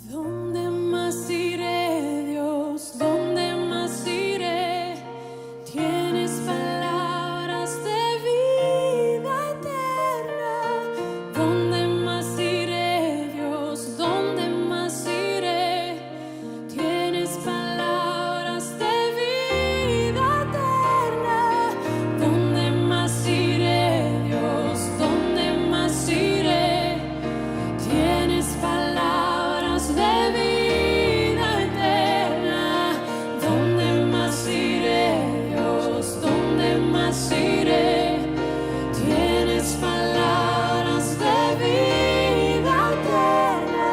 ¿Dónde más iré, Dios? ¿Dónde más iré? Tienes palabras de vida eterna. ¿Dónde más iré, Dios? ¿Dónde más iré? Tienes palabras de vida eterna. ¿Dónde más iré, Dios? ¿Dónde más iré? Tienes palabras de vida eterna. ¿Dónde más iré, Dios? ¿Dónde más iré? Tienes palabras de vida eterna.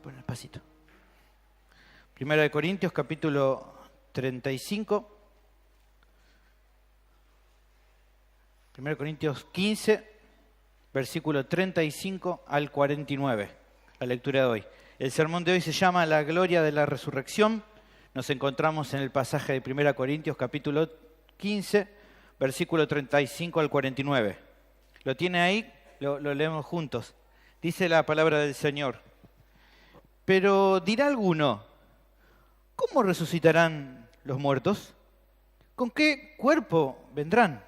Bueno, despacito. Primera de Corintios, capítulo 35. 1 Corintios 15, versículo 35 al 49, la lectura de hoy. El sermón de hoy se llama La gloria de la resurrección. Nos encontramos en el pasaje de 1 Corintios, capítulo 15, versículo 35 al 49. ¿Lo tiene ahí? Lo leemos juntos. Dice la palabra del Señor. Pero dirá alguno, ¿cómo resucitarán los muertos? ¿Con qué cuerpo vendrán?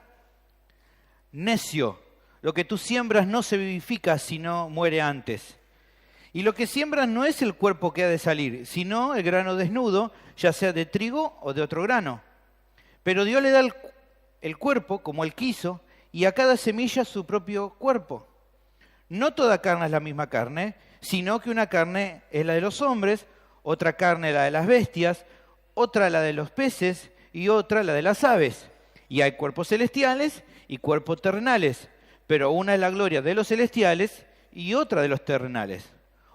Necio, lo que tú siembras no se vivifica, sino muere antes. Y lo que siembras no es el cuerpo que ha de salir, sino el grano desnudo, ya sea de trigo o de otro grano. Pero Dios le da el cuerpo como Él quiso, y a cada semilla su propio cuerpo. No toda carne es la misma carne, sino que una carne es la de los hombres, otra carne la de las bestias, otra la de los peces y otra la de las aves. Y hay cuerpos celestiales y cuerpos terrenales, pero una es la gloria de los celestiales y otra de los terrenales.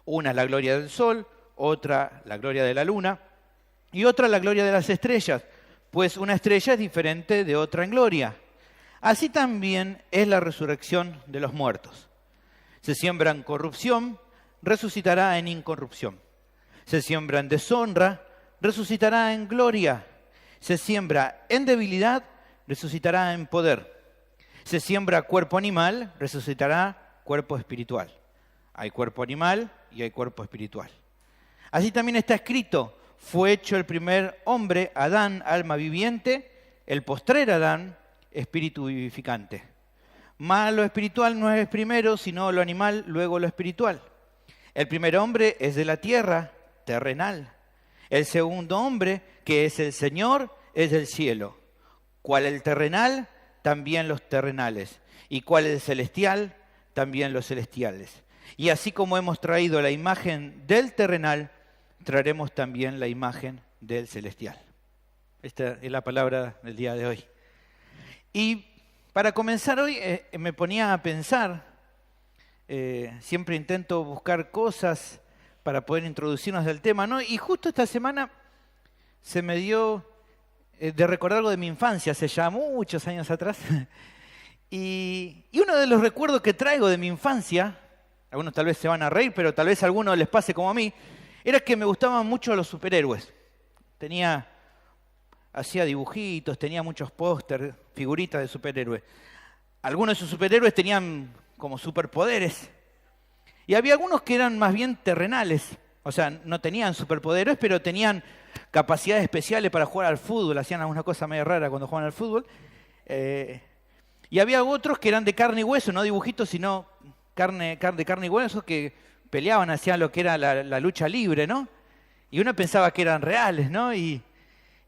Una es la gloria del sol, otra la gloria de la luna y otra la gloria de las estrellas, pues una estrella es diferente de otra en gloria. Así también es la resurrección de los muertos. Se siembra en corrupción, resucitará en incorrupción. Se siembra en deshonra, resucitará en gloria. Se siembra en debilidad, resucitará en poder. Se siembra cuerpo animal, resucitará cuerpo espiritual. Hay cuerpo animal y hay cuerpo espiritual. Así también está escrito, fue hecho el primer hombre, Adán, alma viviente, el postrer Adán, espíritu vivificante. Mas lo espiritual no es primero, sino lo animal, luego lo espiritual. El primer hombre es de la tierra, terrenal. El segundo hombre, que es el Señor, es del cielo. ¿Cuál el terrenal? También los terrenales. ¿Y cuál el celestial? También los celestiales. Y así como hemos traído la imagen del terrenal, traeremos también la imagen del celestial. Esta es la palabra del día de hoy. Y para comenzar hoy me ponía a pensar, siempre intento buscar cosas para poder introducirnos al tema, ¿no? Y justo esta semana se me dio de recordar algo de mi infancia, hace ya muchos años atrás. Y uno de los recuerdos que traigo de mi infancia, algunos tal vez se van a reír, pero tal vez a algunos les pase como a mí, era que me gustaban mucho los superhéroes. Hacía dibujitos, tenía muchos pósters, figuritas de superhéroes. Algunos de esos superhéroes tenían como superpoderes. Y había algunos que eran más bien terrenales. O sea, no tenían superpoderes, pero tenían capacidades especiales para jugar al fútbol. Hacían alguna cosa medio rara cuando jugaban al fútbol. Y había otros que eran de carne y hueso, no dibujitos, sino de carne y hueso, que peleaban, hacían lo que era la lucha libre, ¿no? Y uno pensaba que eran reales, ¿no? Y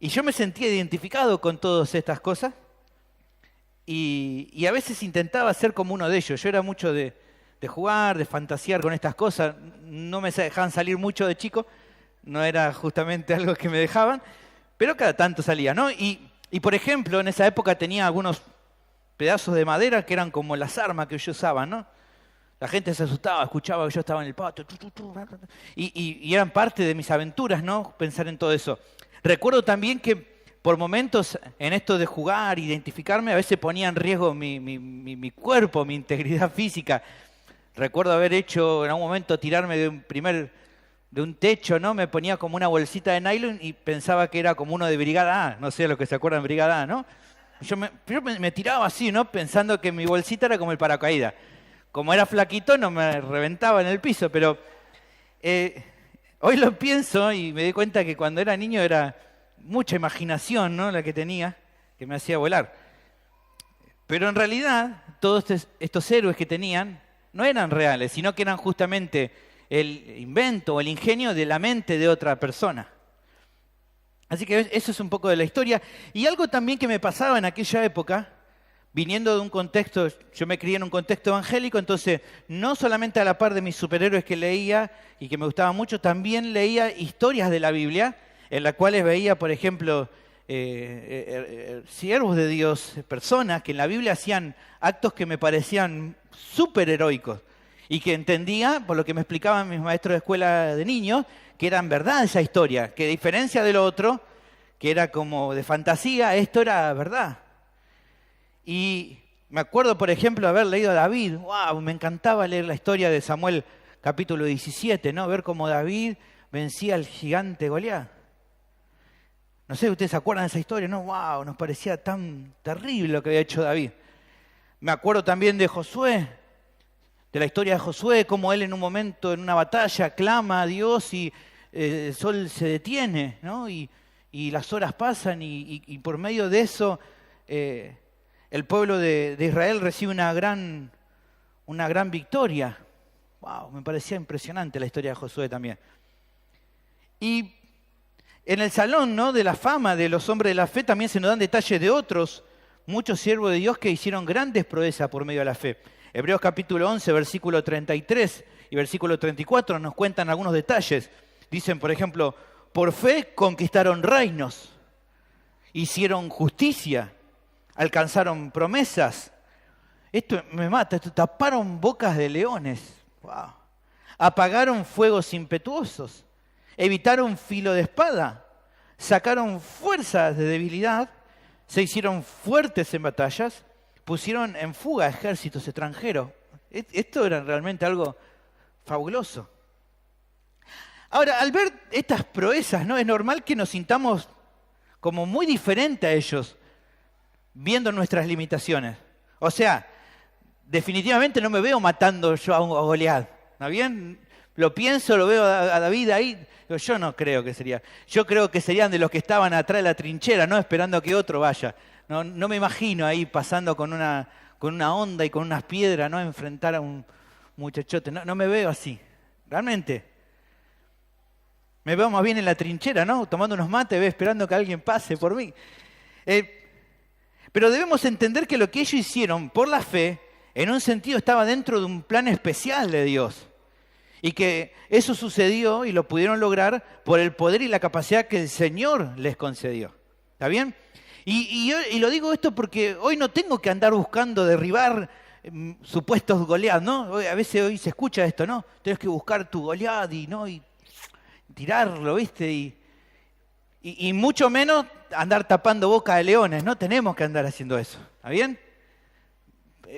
yo me sentía identificado con todas estas cosas. Y a veces intentaba ser como uno de ellos. Yo era mucho de jugar, de fantasear con estas cosas. No me dejaban salir mucho de chico. No era justamente algo que me dejaban. Pero cada tanto salía, ¿no? Y por ejemplo, en esa época tenía algunos pedazos de madera que eran como las armas que yo usaba, ¿no? La gente se asustaba, escuchaba que yo estaba en el patio. Y eran parte de mis aventuras, ¿no? Pensar en todo eso. Recuerdo también que por momentos en esto de jugar, identificarme, a veces ponía en riesgo mi cuerpo, mi integridad física. Recuerdo haber hecho en algún momento tirarme de un techo, ¿no? Me ponía como una bolsita de nylon y pensaba que era como uno de Brigada A. No sé lo que se acuerdan de Brigada A, ¿no? Yo me tiraba así, ¿no? Pensando que mi bolsita era como el paracaídas. Como era flaquito, no me reventaba en el piso, pero hoy lo pienso y me di cuenta que cuando era niño era mucha imaginación, ¿no? La que tenía, que me hacía volar. Pero en realidad, todos estos héroes que tenían no eran reales, sino que eran justamente el invento o el ingenio de la mente de otra persona. Así que eso es un poco de la historia. Y algo también que me pasaba en aquella época, viniendo de un contexto, yo me crié en un contexto evangélico, entonces no solamente a la par de mis superhéroes que leía y que me gustaban mucho, también leía historias de la Biblia, en las cuales veía, por ejemplo, siervos de Dios, personas que en la Biblia hacían actos que me parecían súper heroicos y que entendía, por lo que me explicaban mis maestros de escuela de niños, que eran verdad esa historia, que a diferencia de lo otro, que era como de fantasía, esto era verdad. Y me acuerdo, por ejemplo, haber leído a David. ¡Wow! Me encantaba leer la historia de Samuel capítulo 17, ¿no? Ver cómo David vencía al gigante Goliat. No sé si ustedes se acuerdan de esa historia, ¿no? ¡Wow! Nos parecía tan terrible lo que había hecho David. Me acuerdo también de Josué, de la historia de Josué, cómo él en un momento, en una batalla, clama a Dios y el sol se detiene, ¿no? Y las horas pasan y por medio de eso el pueblo de Israel recibe una gran victoria. ¡Wow! Me parecía impresionante la historia de Josué también. Y en el salón, ¿no?, de la fama de los hombres de la fe también se nos dan detalles de otros, muchos siervos de Dios que hicieron grandes proezas por medio de la fe. Hebreos capítulo 11, versículo 33 y versículo 34 nos cuentan algunos detalles. Dicen, por ejemplo, por fe conquistaron reinos, hicieron justicia, alcanzaron promesas. Esto me mata, esto taparon bocas de leones. Wow. Apagaron fuegos impetuosos, evitaron filo de espada, sacaron fuerzas de debilidad, se hicieron fuertes en batallas, pusieron en fuga ejércitos extranjeros. Esto era realmente algo fabuloso. Ahora, al ver estas proezas, ¿no?, es normal que nos sintamos como muy diferentes a ellos, viendo nuestras limitaciones. O sea, definitivamente no me veo matando yo a Goliat, ¿no bien? Lo pienso, lo veo a David ahí, yo no creo que sería. Yo creo que serían de los que estaban atrás de la trinchera, ¿no?, esperando a que otro vaya. No me imagino ahí pasando con una onda y con unas piedras, ¿no?, enfrentar a un muchachote. No me veo así, realmente. Me veo más bien en la trinchera, ¿no?, tomando unos mates, esperando que alguien pase por mí. Pero debemos entender que lo que ellos hicieron por la fe, en un sentido estaba dentro de un plan especial de Dios. Y que eso sucedió y lo pudieron lograr por el poder y la capacidad que el Señor les concedió. ¿Está bien? Y lo digo esto porque hoy no tengo que andar buscando derribar supuestos Goliat, ¿no? A veces hoy se escucha esto, ¿no? Tienes que buscar tu Goliat y tirarlo, ¿viste? Y mucho menos andar tapando boca de leones, no tenemos que andar haciendo eso, ¿está bien?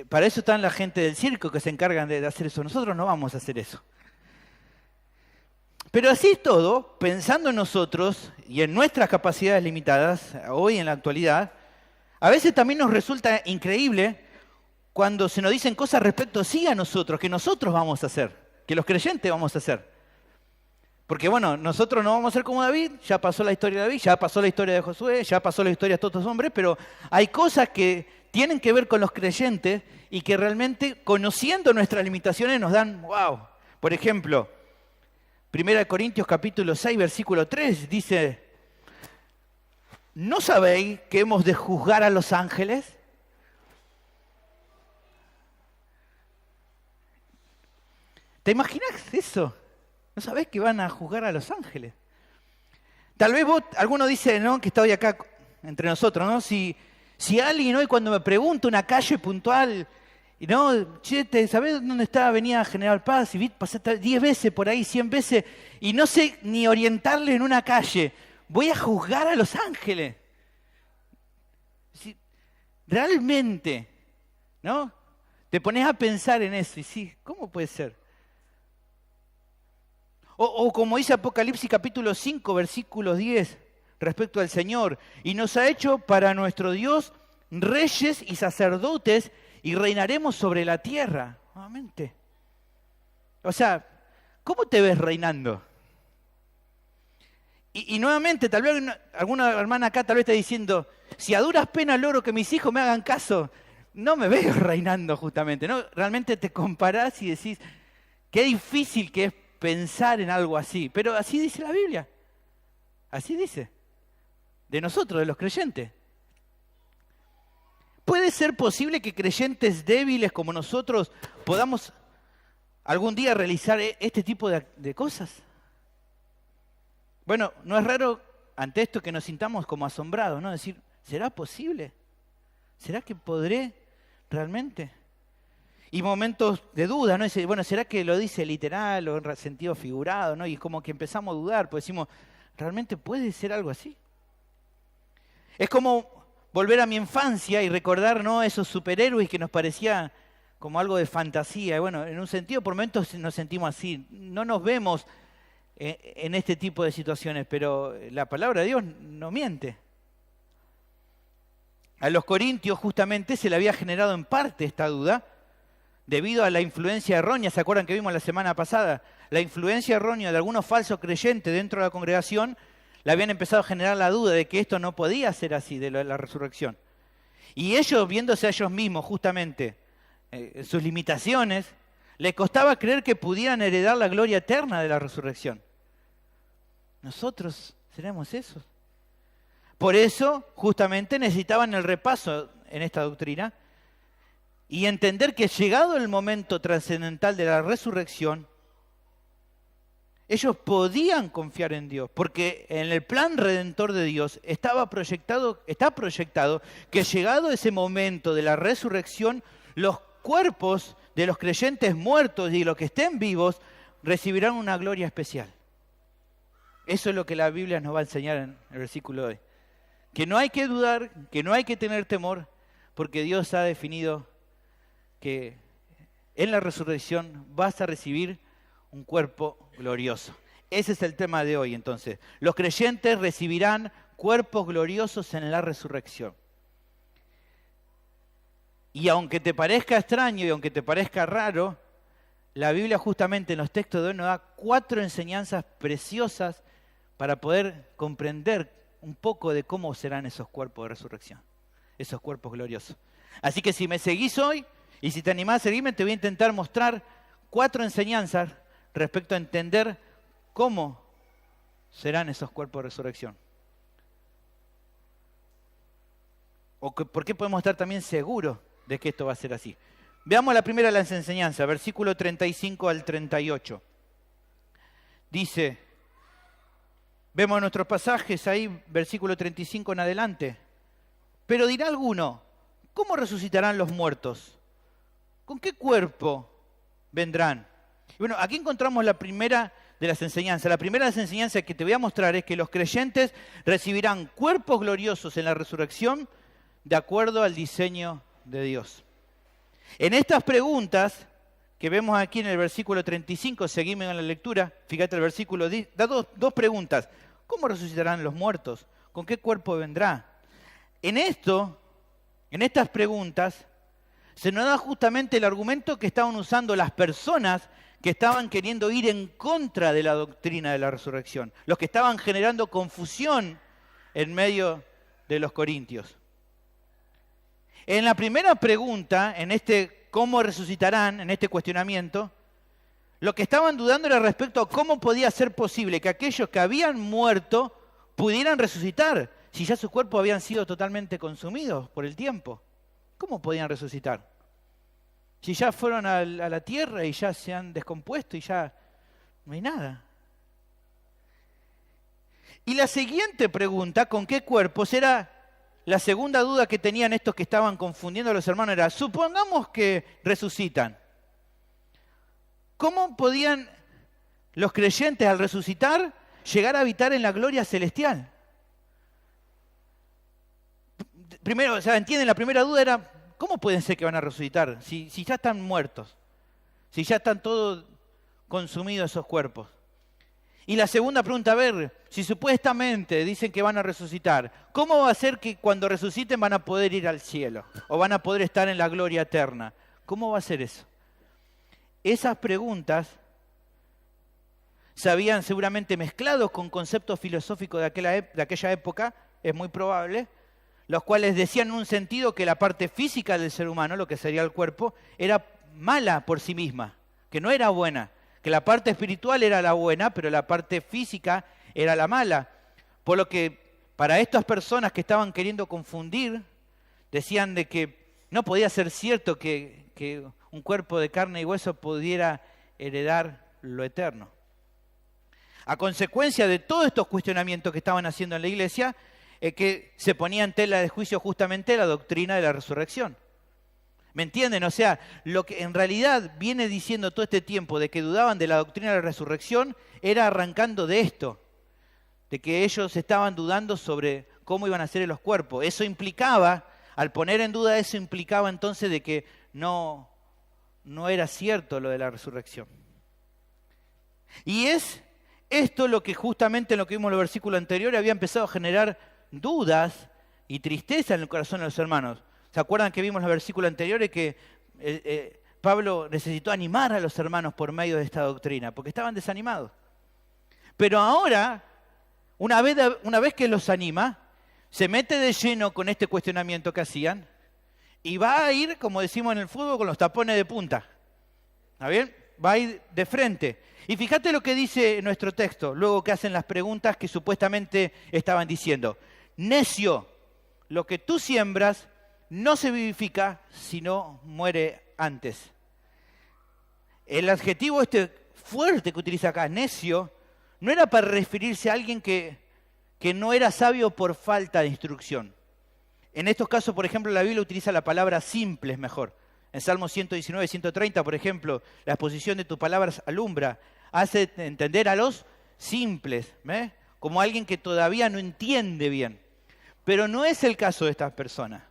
Para eso están la gente del circo que se encargan de hacer eso. Nosotros no vamos a hacer eso. Pero así es todo, pensando en nosotros y en nuestras capacidades limitadas, hoy en la actualidad, a veces también nos resulta increíble cuando se nos dicen cosas respecto sí a nosotros, que nosotros vamos a hacer, que los creyentes vamos a hacer. Porque bueno, nosotros no vamos a ser como David, ya pasó la historia de David, ya pasó la historia de Josué, ya pasó la historia de todos estos hombres, pero hay cosas que tienen que ver con los creyentes y que realmente, conociendo nuestras limitaciones, nos dan wow. Por ejemplo, 1 Corintios capítulo 6, versículo 3, dice, ¿no sabéis que hemos de juzgar a los ángeles? ¿Te imaginas eso? ¿No sabés que van a juzgar a los ángeles? Tal vez alguno dice, ¿no?, que está hoy acá entre nosotros, ¿no? Si alguien hoy cuando me pregunta una calle puntual, y no, che, ¿sabés dónde está Avenida General Paz? Y pasaste 10 veces por ahí, 100 veces, y no sé ni orientarle en una calle. Voy a juzgar a los ángeles. Realmente, ¿no? Te pones a pensar en eso, y sí, ¿cómo puede ser? O como dice Apocalipsis capítulo 5, versículo 10, respecto al Señor. Y nos ha hecho para nuestro Dios reyes y sacerdotes y reinaremos sobre la tierra. Nuevamente. O sea, ¿cómo te ves reinando? Y nuevamente, tal vez alguna hermana acá tal vez está diciendo, si a duras penas logro que mis hijos me hagan caso, no me veo reinando justamente, ¿no? Realmente te comparás y decís, qué difícil que es pensar en algo así. Pero así dice la Biblia. Así dice. De nosotros, de los creyentes. ¿Puede ser posible que creyentes débiles como nosotros podamos algún día realizar este tipo de cosas? Bueno, no es raro ante esto que nos sintamos como asombrados, ¿no? Decir, ¿será posible? ¿Será que podré realmente? Y momentos de duda, ¿no? Dice, bueno, ¿será que lo dice literal o en sentido figurado, ¿no? Y como que empezamos a dudar, pues decimos, ¿realmente puede ser algo así? Es como volver a mi infancia y recordar, ¿no?, esos superhéroes que nos parecía como algo de fantasía. Y bueno, en un sentido, por momentos nos sentimos así. No nos vemos en este tipo de situaciones, pero la palabra de Dios no miente. A los corintios justamente se le había generado en parte esta duda debido a la influencia errónea. ¿Se acuerdan que vimos la semana pasada? La influencia errónea de algunos falsos creyentes dentro de la congregación le habían empezado a generar la duda de que esto no podía ser así, de la resurrección. Y ellos, viéndose a ellos mismos justamente sus limitaciones, les costaba creer que pudieran heredar la gloria eterna de la resurrección. ¿Nosotros seremos esos? Por eso, justamente, necesitaban el repaso en esta doctrina y entender que llegado el momento trascendental de la resurrección, ellos podían confiar en Dios, porque en el plan redentor de Dios está proyectado que llegado ese momento de la resurrección, los cuerpos de los creyentes muertos y los que estén vivos recibirán una gloria especial. Eso es lo que la Biblia nos va a enseñar en el versículo de hoy. Que no hay que dudar, que no hay que tener temor, porque Dios ha definido que en la resurrección vas a recibir un cuerpo glorioso. Ese es el tema de hoy, entonces. Los creyentes recibirán cuerpos gloriosos en la resurrección. Y aunque te parezca extraño y aunque te parezca raro, la Biblia justamente en los textos de hoy nos da 4 enseñanzas preciosas para poder comprender un poco de cómo serán esos cuerpos de resurrección, esos cuerpos gloriosos. Así que si me seguís hoy y si te animás a seguirme, te voy a intentar mostrar 4 enseñanzas respecto a entender cómo serán esos cuerpos de resurrección. O por qué podemos estar también seguros de que esto va a ser así. Veamos la primera de las enseñanzas, versículo 35 al 38. Dice, vemos nuestros pasajes ahí, versículo 35 en adelante. Pero dirá alguno, ¿cómo resucitarán los muertos? ¿Con qué cuerpo vendrán? Y bueno, aquí encontramos la primera de las enseñanzas. La primera de las enseñanzas que te voy a mostrar es que los creyentes recibirán cuerpos gloriosos en la resurrección de acuerdo al diseño de Dios. En estas preguntas que vemos aquí en el versículo 35, seguimos en la lectura, fíjate el versículo, da dos preguntas. ¿Cómo resucitarán los muertos? ¿Con qué cuerpo vendrá? En estas preguntas, se nos da justamente el argumento que estaban usando las personas que estaban queriendo ir en contra de la doctrina de la resurrección, los que estaban generando confusión en medio de los corintios. En la primera pregunta, en este cómo resucitarán, en este cuestionamiento, lo que estaban dudando era respecto a cómo podía ser posible que aquellos que habían muerto pudieran resucitar, si ya sus cuerpos habían sido totalmente consumidos por el tiempo. ¿Cómo podían resucitar? Si ya fueron a la tierra y ya se han descompuesto y ya no hay nada. Y la siguiente pregunta, ¿con qué cuerpos? Era la segunda duda que tenían estos que estaban confundiendo a los hermanos, era, supongamos que resucitan. ¿Cómo podían los creyentes al resucitar llegar a habitar en la gloria celestial? Primero, o sea, entienden, la primera duda era, ¿cómo pueden ser que van a resucitar si ya están muertos? Si ya están todos consumidos esos cuerpos. Y la segunda pregunta, a ver, si supuestamente dicen que van a resucitar, ¿cómo va a ser que cuando resuciten van a poder ir al cielo? ¿O van a poder estar en la gloria eterna? ¿Cómo va a ser eso? Esas preguntas se habían seguramente mezclado con conceptos filosóficos de aquella época, es muy probable, los cuales decían en un sentido que la parte física del ser humano, lo que sería el cuerpo, era mala por sí misma, que no era buena, que la parte espiritual era la buena, pero la parte física era la mala. Por lo que para estas personas que estaban queriendo confundir, decían de que no podía ser cierto que un cuerpo de carne y hueso pudiera heredar lo eterno. A consecuencia de todos estos cuestionamientos que estaban haciendo en la iglesia, que se ponía en tela de juicio justamente la doctrina de la resurrección. ¿Me entienden? O sea, lo que en realidad viene diciendo todo este tiempo de que dudaban de la doctrina de la resurrección era arrancando de esto, de que ellos estaban dudando sobre cómo iban a ser los cuerpos. Eso implicaba, al poner en duda eso, implicaba entonces de que no era cierto lo de la resurrección. Y es esto lo que justamente en lo que vimos en los versículos anteriores había empezado a generar dudas y tristeza en el corazón de los hermanos. ¿Se acuerdan que vimos en los versículos anteriores que Pablo necesitó animar a los hermanos por medio de esta doctrina? Porque estaban desanimados. Pero ahora, una vez que los anima, se mete de lleno con este cuestionamiento que hacían y va a ir, como decimos en el fútbol, con los tapones de punta. ¿Está bien? Va a ir de frente. Y fíjate lo que dice nuestro texto, luego que hacen las preguntas que supuestamente estaban diciendo. Necio, lo que tú siembras no se vivifica, sino muere antes. El adjetivo fuerte que utiliza acá, necio, no era para referirse a alguien que no era sabio por falta de instrucción. En estos casos, por ejemplo, la Biblia utiliza la palabra simples mejor. En Salmos 119, 130, por ejemplo, la exposición de tus palabras alumbra, hace entender a los simples, ¿eh? Como alguien que todavía no entiende bien. Pero no es el caso de estas personas,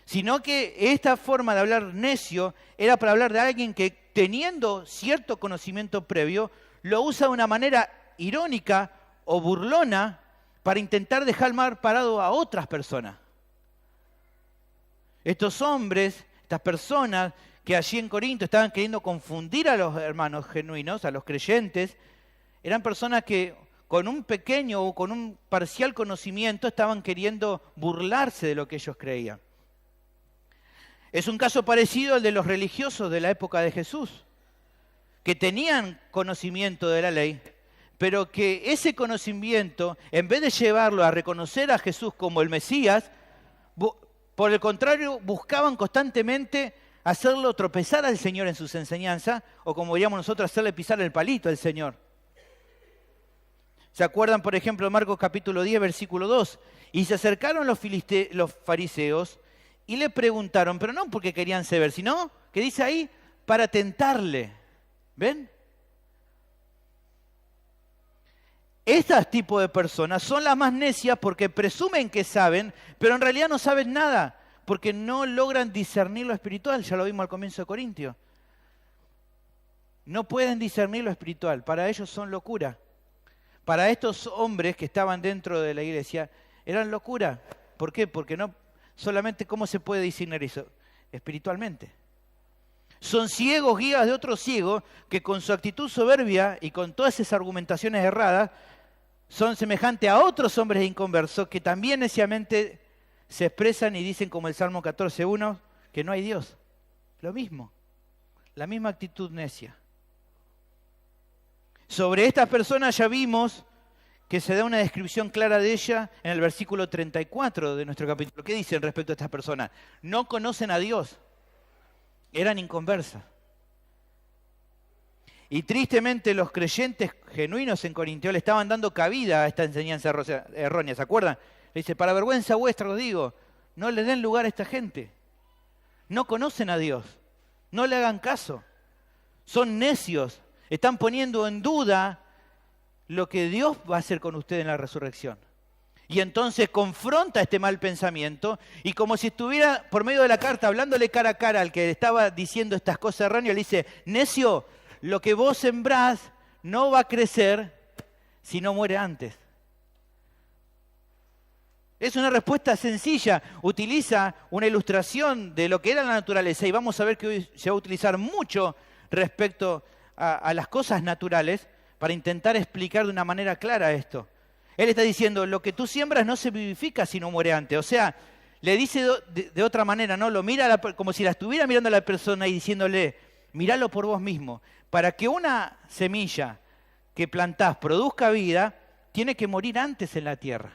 sino que esta forma de hablar necio era para hablar de alguien que, teniendo cierto conocimiento previo, lo usa de una manera irónica o burlona para intentar dejar mal parado a otras personas. Estos hombres, estas personas que allí en Corinto estaban queriendo confundir a los hermanos genuinos, a los creyentes, eran personas que con un pequeño o con un parcial conocimiento estaban queriendo burlarse de lo que ellos creían. Es un caso parecido al de los religiosos de la época de Jesús, que tenían conocimiento de la ley, pero que ese conocimiento, en vez de llevarlo a reconocer a Jesús como el Mesías, por el contrario, buscaban constantemente hacerlo tropezar al Señor en sus enseñanzas, o como diríamos nosotros, hacerle pisar el palito al Señor. ¿Se acuerdan, por ejemplo, de Marcos capítulo 10, versículo 2? Y se acercaron los fariseos y le preguntaron, pero no porque querían saber, sino, que dice ahí, para tentarle. ¿Ven? Estos tipos de personas son las más necias porque presumen que saben, pero en realidad no saben nada, porque no logran discernir lo espiritual. Ya lo vimos al comienzo de Corintios. No pueden discernir lo espiritual, para ellos son locura. Para estos hombres que estaban dentro de la iglesia, eran locura. ¿Por qué? Porque no solamente cómo se puede discernir eso, espiritualmente. Son ciegos, guías de otros ciegos, que con su actitud soberbia y con todas esas argumentaciones erradas, son semejantes a otros hombres inconversos que también neciamente se expresan y dicen como el Salmo 14:1, que no hay Dios. Lo mismo, la misma actitud necia. Sobre estas personas ya vimos que se da una descripción clara de ella en el versículo 34 de nuestro capítulo. ¿Qué dicen respecto a estas personas? No conocen a Dios, eran inconversas. Y tristemente los creyentes genuinos en Corintios le estaban dando cabida a esta enseñanza errónea, ¿se acuerdan? Le dice, para vergüenza vuestra os digo, no le den lugar a esta gente. No conocen a Dios, no le hagan caso. Son necios, están poniendo en duda lo que Dios va a hacer con usted en la resurrección. Y entonces confronta este mal pensamiento y como si estuviera por medio de la carta hablándole cara a cara al que estaba diciendo estas cosas erróneas, le dice, necio, lo que vos sembrás no va a crecer si no muere antes? Es una respuesta sencilla. Utiliza una ilustración de lo que era la naturaleza y vamos a ver que hoy se va a utilizar mucho respecto a las cosas naturales para intentar explicar de una manera clara esto. Él está diciendo, lo que tú siembras no se vivifica si no muere antes. O sea, le dice de otra manera, ¿no? Lo mira como si la estuviera mirando a la persona y diciéndole, míralo por vos mismo. Para que una semilla que plantás produzca vida, tiene que morir antes en la tierra.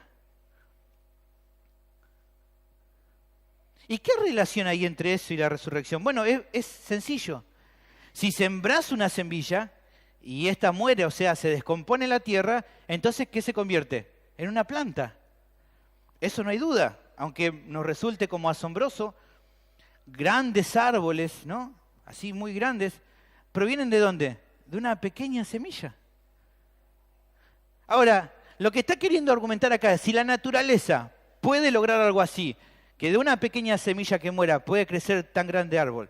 ¿Y qué relación hay entre eso y la resurrección? Bueno, es sencillo. Si sembrás una semilla y esta muere, o sea, se descompone en la tierra, entonces, ¿qué se convierte? En una planta. Eso no hay duda, aunque nos resulte como asombroso. Grandes árboles, ¿no? Así muy grandes, ¿provienen de dónde? De una pequeña semilla. Ahora, lo que está queriendo argumentar acá es, si la naturaleza puede lograr algo así, que de una pequeña semilla que muera puede crecer tan grande árbol,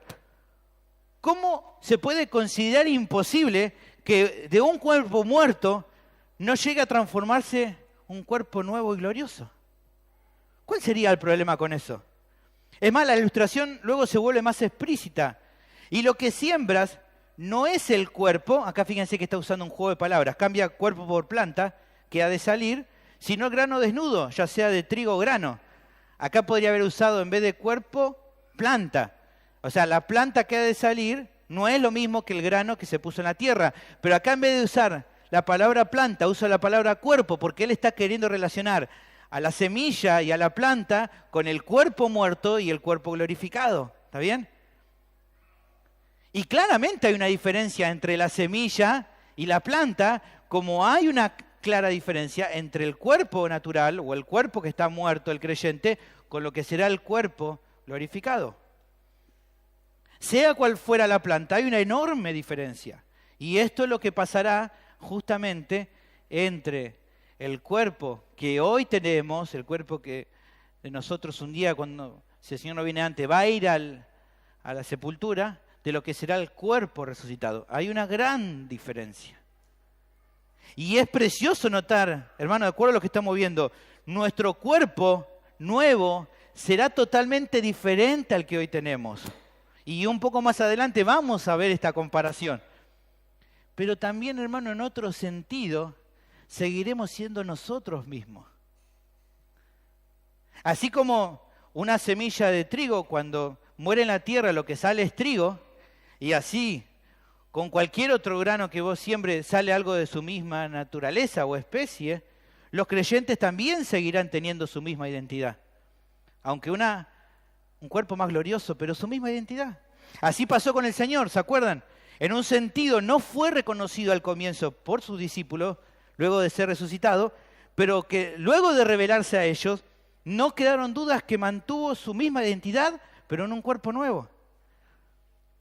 ¿cómo se puede considerar imposible que de un cuerpo muerto no llegue a transformarse un cuerpo nuevo y glorioso? ¿Cuál sería el problema con eso? Es más, la ilustración luego se vuelve más explícita. Y lo que siembras no es el cuerpo, acá fíjense que está usando un juego de palabras, cambia cuerpo por planta, que ha de salir, sino el grano desnudo, ya sea de trigo o grano. Acá podría haber usado en vez de cuerpo, planta. O sea, la planta que ha de salir no es lo mismo que el grano que se puso en la tierra. Pero acá en vez de usar la palabra planta, usa la palabra cuerpo, porque él está queriendo relacionar a la semilla y a la planta con el cuerpo muerto y el cuerpo glorificado. ¿Está bien? Y claramente hay una diferencia entre la semilla y la planta, como hay una clara diferencia entre el cuerpo natural o el cuerpo que está muerto, el creyente, con lo que será el cuerpo glorificado. Sea cual fuera la planta, hay una enorme diferencia. Y esto es lo que pasará justamente entre el cuerpo que hoy tenemos, el cuerpo que de nosotros un día, cuando si el Señor no viene antes, va a ir a la sepultura, de lo que será el cuerpo resucitado. Hay una gran diferencia. Y es precioso notar, hermano, de acuerdo a lo que estamos viendo, nuestro cuerpo nuevo será totalmente diferente al que hoy tenemos. Y un poco más adelante vamos a ver esta comparación. Pero también, hermano, en otro sentido, seguiremos siendo nosotros mismos. Así como una semilla de trigo, cuando muere en la tierra, lo que sale es trigo, y así, con cualquier otro grano que vos siembres, sale algo de su misma naturaleza o especie, los creyentes también seguirán teniendo su misma identidad. Aunque un cuerpo más glorioso, pero su misma identidad. Así pasó con el Señor, ¿se acuerdan? En un sentido, no fue reconocido al comienzo por sus discípulos, luego de ser resucitado, pero que luego de revelarse a ellos, no quedaron dudas que mantuvo su misma identidad, pero en un cuerpo nuevo.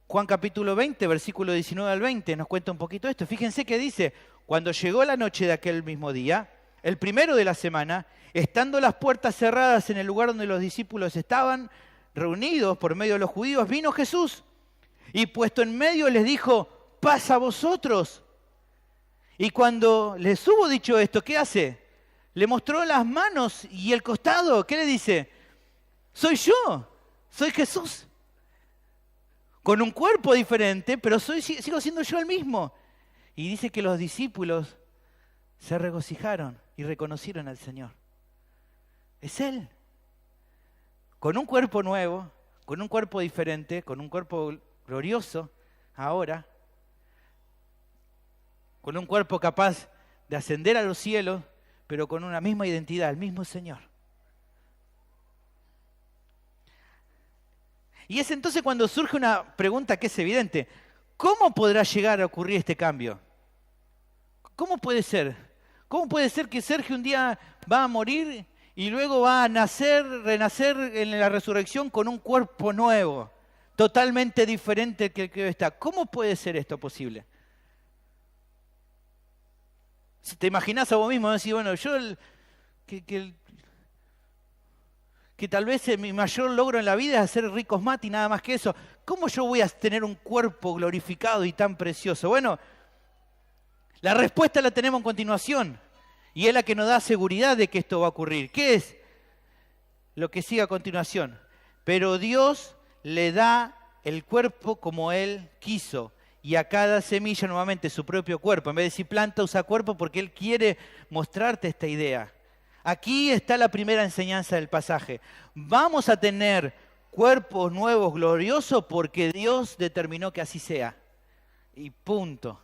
Juan capítulo 20, versículo 19 al 20, nos cuenta un poquito esto. Fíjense que dice, cuando llegó la noche de aquel mismo día, el primero de la semana, estando las puertas cerradas en el lugar donde los discípulos estaban reunidos por medio de los judíos, vino Jesús y puesto en medio les dijo, paz a vosotros. Y cuando les hubo dicho esto, ¿qué hace? Le mostró las manos y el costado. ¿Qué le dice? Soy yo, soy Jesús. Con un cuerpo diferente, pero sigo siendo yo el mismo. Y dice que los discípulos se regocijaron y reconocieron al Señor. Es Él. Con un cuerpo nuevo, con un cuerpo diferente, con un cuerpo glorioso, ahora, con un cuerpo capaz de ascender a los cielos, pero con una misma identidad, el mismo Señor. Y es entonces cuando surge una pregunta que es evidente. ¿Cómo podrá llegar a ocurrir este cambio? ¿Cómo puede ser? ¿Cómo puede ser que Sergio un día va a morir y luego va a renacer en la resurrección con un cuerpo nuevo, totalmente diferente que el que hoy está? ¿Cómo puede ser esto posible? Si te imaginas a vos mismo, decís, bueno, yo que tal vez mi mayor logro en la vida es hacer ricos mate y nada más que eso. ¿Cómo yo voy a tener un cuerpo glorificado y tan precioso? Bueno, La respuesta la tenemos en continuación y es la que nos da seguridad de que esto va a ocurrir. ¿Qué es? Lo que sigue a continuación. Pero Dios le da el cuerpo como Él quiso y a cada semilla nuevamente su propio cuerpo. En vez de decir planta, usa cuerpo porque Él quiere mostrarte esta idea. Aquí está la primera enseñanza del pasaje. Vamos a tener cuerpos nuevos gloriosos porque Dios determinó que así sea. Y punto.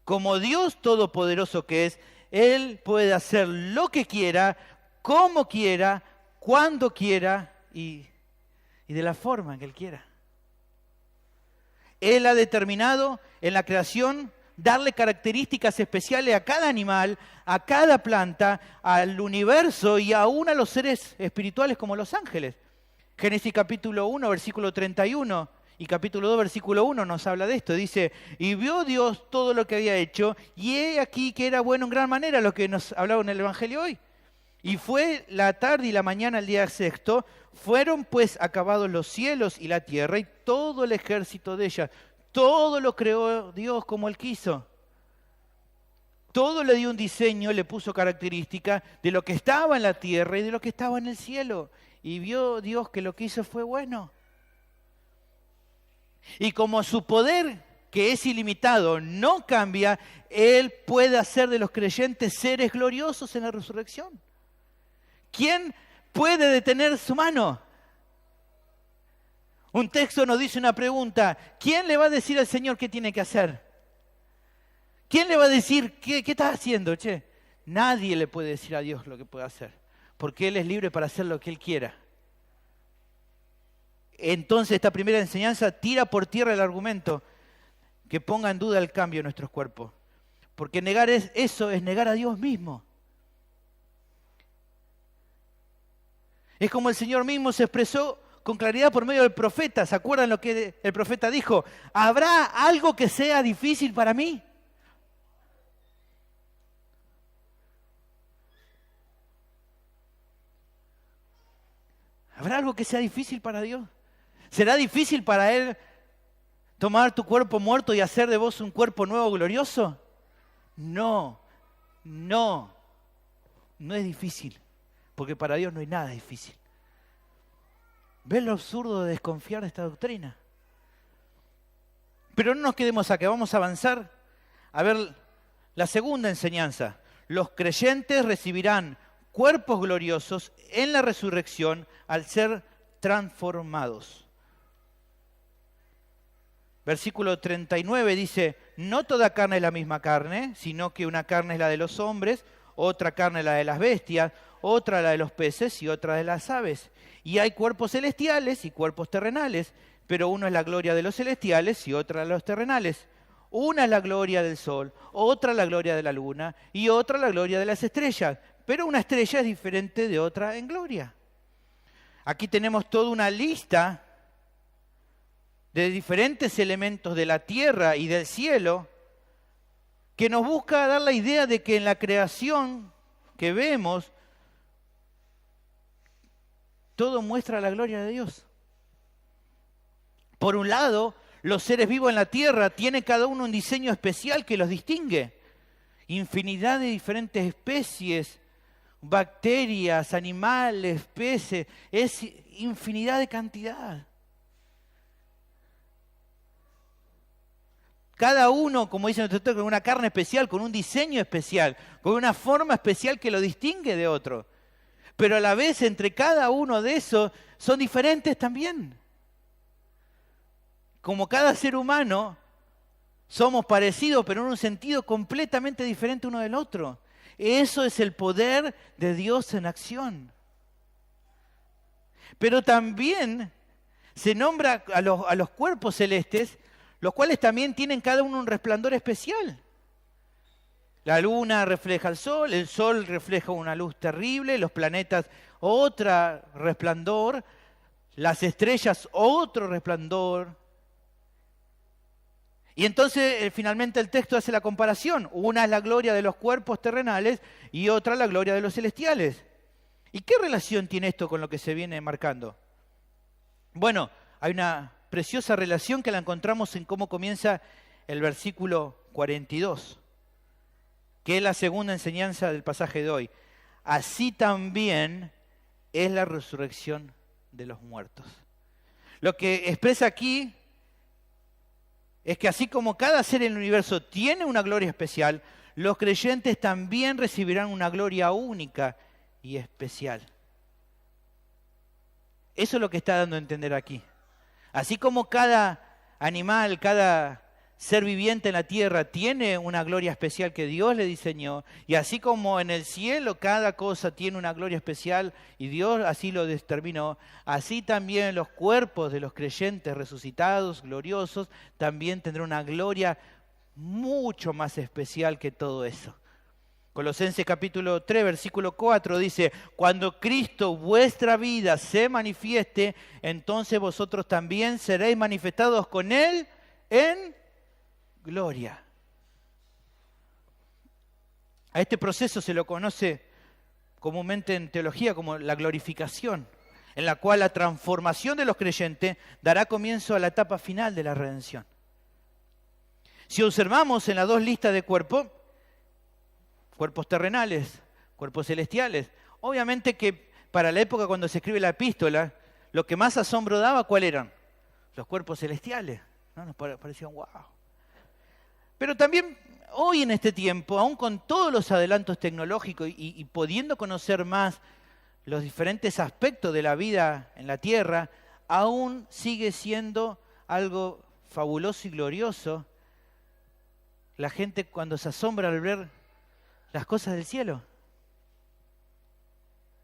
Como Dios todopoderoso que es, Él puede hacer lo que quiera, como quiera, cuando quiera y de la forma en que Él quiera. Él ha determinado en la creación darle características especiales a cada animal, a cada planta, al universo y aún a los seres espirituales como los ángeles. Génesis capítulo 1, versículo 31 y capítulo 2, versículo 1 nos habla de esto. Dice, y vio Dios todo lo que había hecho y he aquí que era bueno en gran manera, lo que nos hablaba en el Evangelio hoy. Y fue la tarde y la mañana el día sexto, fueron pues acabados los cielos y la tierra y todo el ejército de ellas. Todo lo creó Dios como Él quiso. Todo le dio un diseño, le puso características de lo que estaba en la tierra y de lo que estaba en el cielo. Y vio Dios que lo que hizo fue bueno. Y como su poder, que es ilimitado, no cambia, Él puede hacer de los creyentes seres gloriosos en la resurrección. ¿Quién puede detener su mano? Un texto nos dice una pregunta. ¿Quién le va a decir al Señor qué tiene que hacer? ¿Quién le va a decir qué estás haciendo, che? Nadie le puede decir a Dios lo que puede hacer, porque Él es libre para hacer lo que Él quiera. Entonces esta primera enseñanza tira por tierra el argumento que ponga en duda el cambio de nuestros cuerpos. Porque negar eso es negar a Dios mismo. Es como el Señor mismo se expresó con claridad por medio del profeta. ¿Se acuerdan lo que el profeta dijo? ¿Habrá algo que sea difícil para mí? ¿Habrá algo que sea difícil para Dios? ¿Será difícil para Él tomar tu cuerpo muerto y hacer de vos un cuerpo nuevo glorioso? No es difícil, porque para Dios no hay nada difícil. ¿Ves lo absurdo de desconfiar de esta doctrina? Pero no nos quedemos acá, vamos a avanzar a ver la segunda enseñanza. Los creyentes recibirán cuerpos gloriosos en la resurrección al ser transformados. Versículo 39 dice, no toda carne es la misma carne, sino que una carne es la de los hombres, otra carne la de las bestias, otra la de los peces y otra de las aves. Y hay cuerpos celestiales y cuerpos terrenales, pero uno es la gloria de los celestiales y otra de los terrenales. Una es la gloria del sol, otra la gloria de la luna y otra la gloria de las estrellas. Pero una estrella es diferente de otra en gloria. Aquí tenemos toda una lista de diferentes elementos de la tierra y del cielo que nos busca dar la idea de que en la creación que vemos, todo muestra la gloria de Dios. Por un lado, los seres vivos en la tierra tienen cada uno un diseño especial que los distingue. Infinidad de diferentes especies, bacterias, animales, peces, es infinidad de cantidad. Cada uno, como dice nuestro texto, con una carne especial, con un diseño especial, con una forma especial que lo distingue de otro. Pero a la vez, entre cada uno de esos, son diferentes también. Como cada ser humano, somos parecidos, pero en un sentido completamente diferente uno del otro. Eso es el poder de Dios en acción. Pero también se nombra a los cuerpos celestes, los cuales también tienen cada uno un resplandor especial. La luna refleja el sol refleja una luz terrible, los planetas otro resplandor, las estrellas otro resplandor. Y entonces finalmente el texto hace la comparación. Una es la gloria de los cuerpos terrenales y otra la gloria de los celestiales. ¿Y qué relación tiene esto con lo que se viene marcando? Bueno, hay una preciosa relación que la encontramos en cómo comienza el versículo 42, que es la segunda enseñanza del pasaje de hoy. Así también es la resurrección de los muertos. Lo que expresa aquí es que así como cada ser en el universo tiene una gloria especial, los creyentes también recibirán una gloria única y especial. Eso es lo que está dando a entender aquí. Así como cada animal, cada ser viviente en la tierra tiene una gloria especial que Dios le diseñó, y así como en el cielo cada cosa tiene una gloria especial y Dios así lo determinó, así también los cuerpos de los creyentes resucitados, gloriosos, también tendrán una gloria mucho más especial que todo eso. Colosenses capítulo 3, versículo 4 dice, cuando Cristo vuestra vida se manifieste, entonces vosotros también seréis manifestados con Él en gloria. A este proceso se lo conoce comúnmente en teología como la glorificación, en la cual la transformación de los creyentes dará comienzo a la etapa final de la redención. Si observamos en las dos listas de cuerpos terrenales, cuerpos celestiales, obviamente que para la época cuando se escribe la epístola, lo que más asombro daba, ¿cuáles eran? Los cuerpos celestiales, ¿no? Nos parecían wow. Pero también hoy en este tiempo, aún con todos los adelantos tecnológicos y pudiendo conocer más los diferentes aspectos de la vida en la tierra, aún sigue siendo algo fabuloso y glorioso la gente cuando se asombra al ver las cosas del cielo.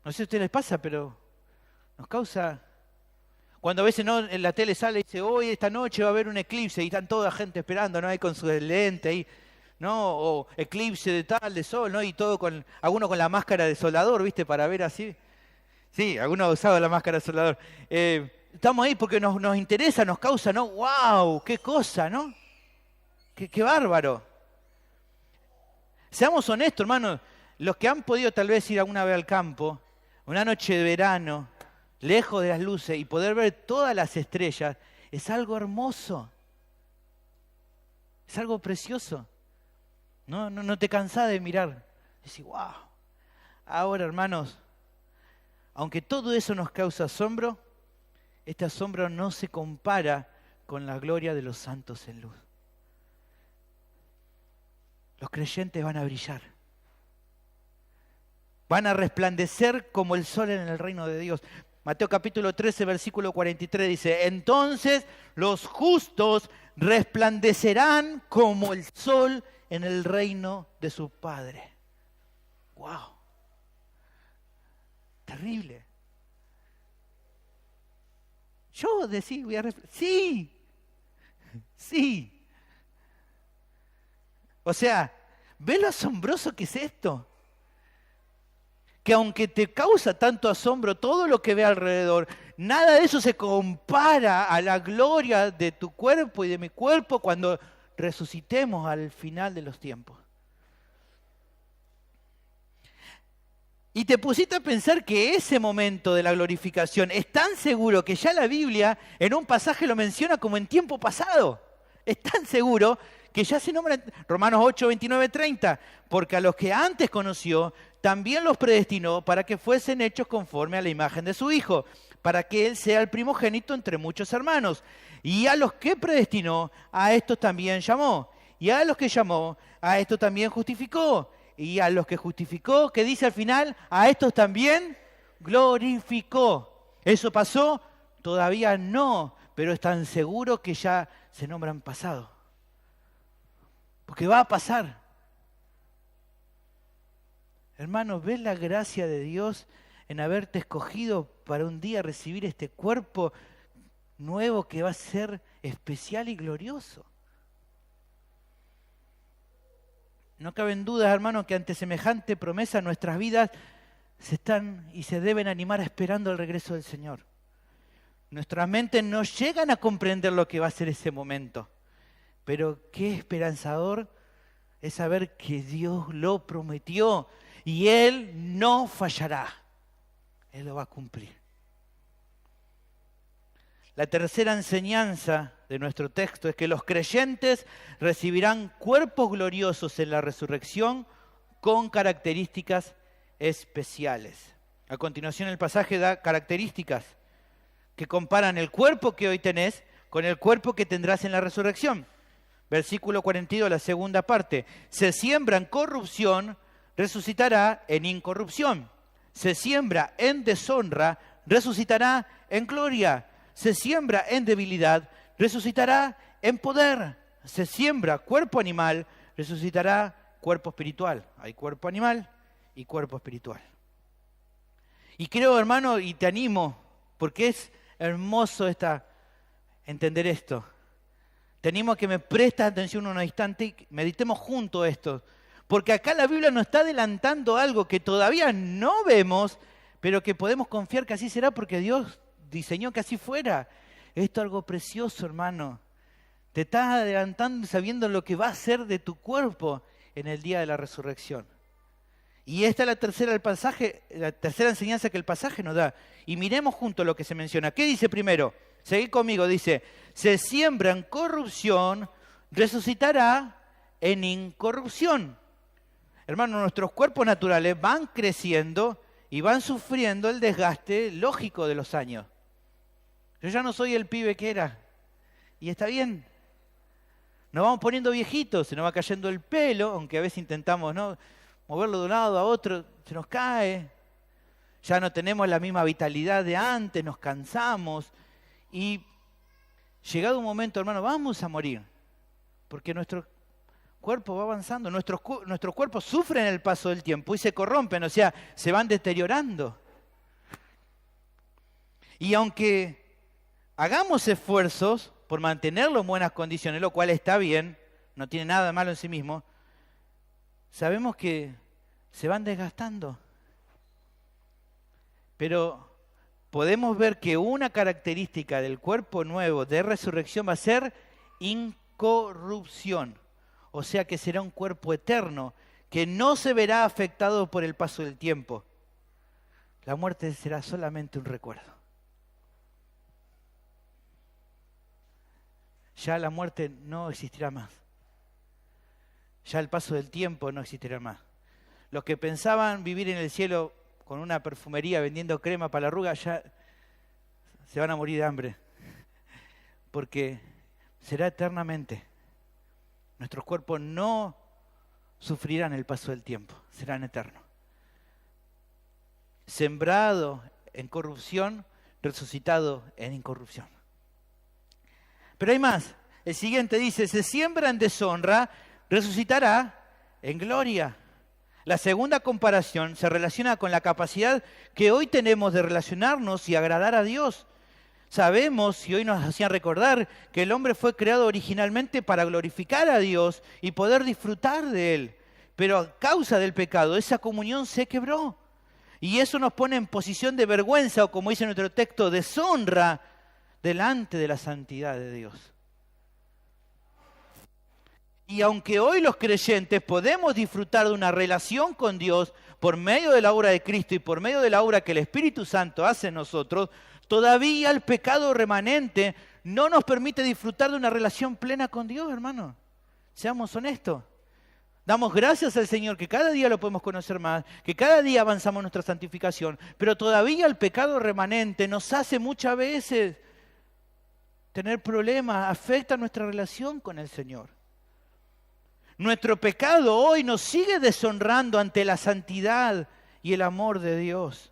No sé si a ustedes les pasa, pero nos causa... Cuando a veces no en la tele sale y dice, hoy esta noche va a haber un eclipse y están toda la gente esperando, ¿no? Ahí con su lente ahí, ¿no? O eclipse de tal, de sol, ¿no? Y todo con, alguno con la máscara de soldador, ¿viste? Para ver así. Sí, alguno ha usado la máscara de soldador. Estamos ahí porque nos interesa, nos causa, ¿no? ¡Wow! ¡Qué cosa!, ¿no? ¡Qué bárbaro! Seamos honestos, hermanos, los que han podido tal vez ir alguna vez al campo, una noche de verano, lejos de las luces y poder ver todas las estrellas, es algo hermoso. Es algo precioso. No te cansás de mirar. Decís, wow. Ahora, hermanos, aunque todo eso nos causa asombro, este asombro no se compara con la gloria de los santos en luz. Los creyentes van a brillar. Van a resplandecer como el sol en el reino de Dios. Mateo capítulo 13, versículo 43 dice, entonces los justos resplandecerán como el sol en el reino de su Padre. ¡Wow! Terrible. Yo decía, voy a sí. O sea, ¿ves lo asombroso que es esto? Que aunque te causa tanto asombro todo lo que ve alrededor, nada de eso se compara a la gloria de tu cuerpo y de mi cuerpo cuando resucitemos al final de los tiempos. Y te pusiste a pensar que ese momento de la glorificación es tan seguro que ya la Biblia en un pasaje lo menciona como en tiempo pasado. Es tan seguro que ya se nombra en Romanos 8, 29, 30, porque a los que antes conoció, también los predestinó para que fuesen hechos conforme a la imagen de su Hijo, para que Él sea el primogénito entre muchos hermanos. Y a los que predestinó, a estos también llamó. Y a los que llamó, a estos también justificó. Y a los que justificó, ¿qué dice al final? A estos también glorificó. ¿Eso pasó? Todavía no, pero es tan seguro que ya se nombran pasado. Porque va a pasar. Hermanos, ¿ves la gracia de Dios en haberte escogido para un día recibir este cuerpo nuevo que va a ser especial y glorioso? No caben dudas, hermanos, que ante semejante promesa nuestras vidas se están y se deben animar esperando el regreso del Señor. Nuestras mentes no llegan a comprender lo que va a ser ese momento. Pero qué esperanzador es saber que Dios lo prometió y Él no fallará. Él lo va a cumplir. La tercera enseñanza de nuestro texto es que los creyentes recibirán cuerpos gloriosos en la resurrección con características especiales. A continuación el pasaje da características que comparan el cuerpo que hoy tenés con el cuerpo que tendrás en la resurrección. Versículo 42, la segunda parte. Se siembra en corrupción, resucitará en incorrupción. Se siembra en deshonra, resucitará en gloria. Se siembra en debilidad, resucitará en poder. Se siembra cuerpo animal, resucitará cuerpo espiritual. Hay cuerpo animal y cuerpo espiritual. Y creo, hermano, y te animo, porque es hermoso entender esto. Te animo a que me prestes atención unos instantes y meditemos juntos esto. Porque acá la Biblia nos está adelantando algo que todavía no vemos, pero que podemos confiar que así será porque Dios diseñó que así fuera. Esto es algo precioso, hermano. Te estás adelantando sabiendo lo que va a ser de tu cuerpo en el día de la resurrección. Y esta es la tercera enseñanza que el pasaje nos da. Y miremos juntos lo que se menciona. ¿Qué dice primero? Seguid conmigo, dice, se siembra en corrupción, resucitará en incorrupción. Hermano, nuestros cuerpos naturales van creciendo y van sufriendo el desgaste lógico de los años. Yo ya no soy el pibe que era. Y está bien. Nos vamos poniendo viejitos, se nos va cayendo el pelo, aunque a veces intentamos, ¿no?, moverlo de un lado a otro, se nos cae. Ya no tenemos la misma vitalidad de antes, nos cansamos. Y llegado un momento, hermano, vamos a morir. Porque nuestro cuerpo va avanzando, nuestros cuerpos sufren el paso del tiempo y se corrompen, o sea, se van deteriorando. Y aunque hagamos esfuerzos por mantenerlo en buenas condiciones, lo cual está bien, no tiene nada de malo en sí mismo, sabemos que se van desgastando. Pero podemos ver que una característica del cuerpo nuevo de resurrección va a ser incorrupción. O sea que será un cuerpo eterno que no se verá afectado por el paso del tiempo. La muerte será solamente un recuerdo. Ya la muerte no existirá más. Ya el paso del tiempo no existirá más. Los que pensaban vivir en el cielo con una perfumería vendiendo crema para la arruga, ya se van a morir de hambre. Porque será eternamente. Nuestros cuerpos no sufrirán el paso del tiempo, serán eternos. Sembrado en corrupción, resucitado en incorrupción. Pero hay más. El siguiente dice, se siembra en deshonra, resucitará en gloria. La segunda comparación se relaciona con la capacidad que hoy tenemos de relacionarnos y agradar a Dios. Sabemos, y hoy nos hacían recordar, que el hombre fue creado originalmente para glorificar a Dios y poder disfrutar de Él. Pero a causa del pecado, esa comunión se quebró. Y eso nos pone en posición de vergüenza, o como dice nuestro texto, deshonra delante de la santidad de Dios. Y aunque hoy los creyentes podemos disfrutar de una relación con Dios por medio de la obra de Cristo y por medio de la obra que el Espíritu Santo hace en nosotros, todavía el pecado remanente no nos permite disfrutar de una relación plena con Dios, hermano. Seamos honestos. Damos gracias al Señor que cada día lo podemos conocer más, que cada día avanzamos en nuestra santificación, pero todavía el pecado remanente nos hace muchas veces tener problemas, afecta nuestra relación con el Señor. Nuestro pecado hoy nos sigue deshonrando ante la santidad y el amor de Dios.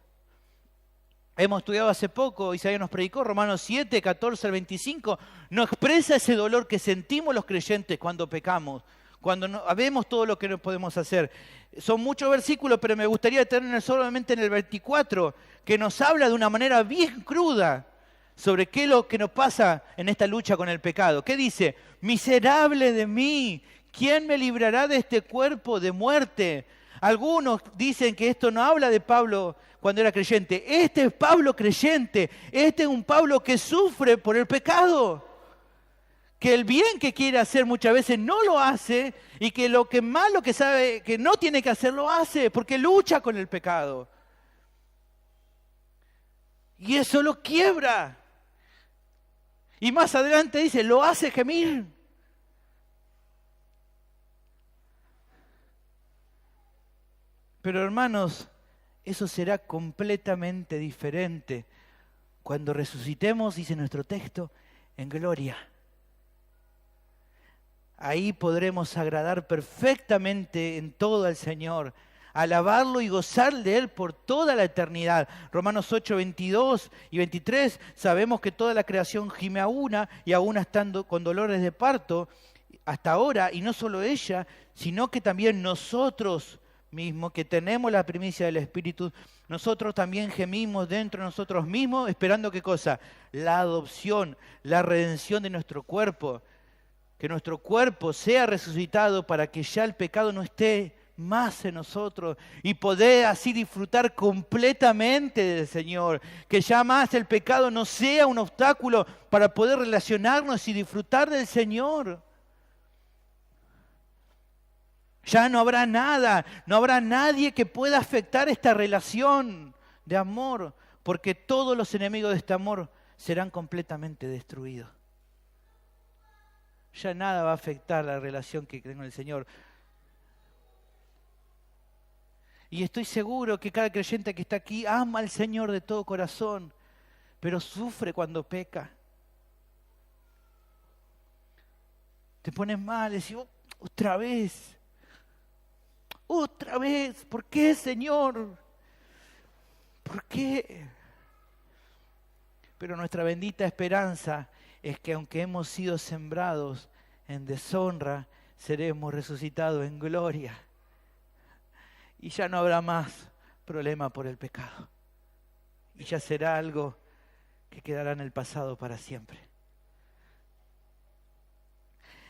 Hemos estudiado hace poco, Isaías nos predicó, Romanos 7, 14 al 25, nos expresa ese dolor que sentimos los creyentes cuando pecamos, cuando no vemos todo lo que no podemos hacer. Son muchos versículos, pero me gustaría detenerme solamente en el 24, que nos habla de una manera bien cruda sobre qué es lo que nos pasa en esta lucha con el pecado. ¿Qué dice? Miserable de mí, ¿quién me librará de este cuerpo de muerte? Algunos dicen que esto no habla de Pablo cuando era creyente. Este es Pablo creyente. Este es un Pablo que sufre por el pecado. Que el bien que quiere hacer muchas veces no lo hace y que lo que malo que sabe que no tiene que hacer lo hace porque lucha con el pecado. Y eso lo quiebra. Y más adelante dice, lo hace gemir. Pero hermanos, eso será completamente diferente cuando resucitemos, dice nuestro texto, en gloria. Ahí podremos agradar perfectamente en todo al Señor, alabarlo y gozar de Él por toda la eternidad. Romanos 8, 22 y 23, sabemos que toda la creación gime a una y aún estando con dolores de parto hasta ahora, y no solo ella, sino que también nosotros mismos, que tenemos la primicia del Espíritu, nosotros también gemimos dentro de nosotros mismos, esperando ¿qué cosa? La adopción, la redención de nuestro cuerpo. Que nuestro cuerpo sea resucitado para que ya el pecado no esté más en nosotros y poder así disfrutar completamente del Señor. Que ya más el pecado no sea un obstáculo para poder relacionarnos y disfrutar del Señor. Ya no habrá nada, no habrá nadie que pueda afectar esta relación de amor, porque todos los enemigos de este amor serán completamente destruidos. Ya nada va a afectar la relación que tengo con el Señor. Y estoy seguro que cada creyente que está aquí ama al Señor de todo corazón, pero sufre cuando peca. Te pones mal, decís, otra vez, ¿por qué, Señor? ¿Por qué? Pero nuestra bendita esperanza es que aunque hemos sido sembrados en deshonra, seremos resucitados en gloria. Y ya no habrá más problema por el pecado. Y ya será algo que quedará en el pasado para siempre.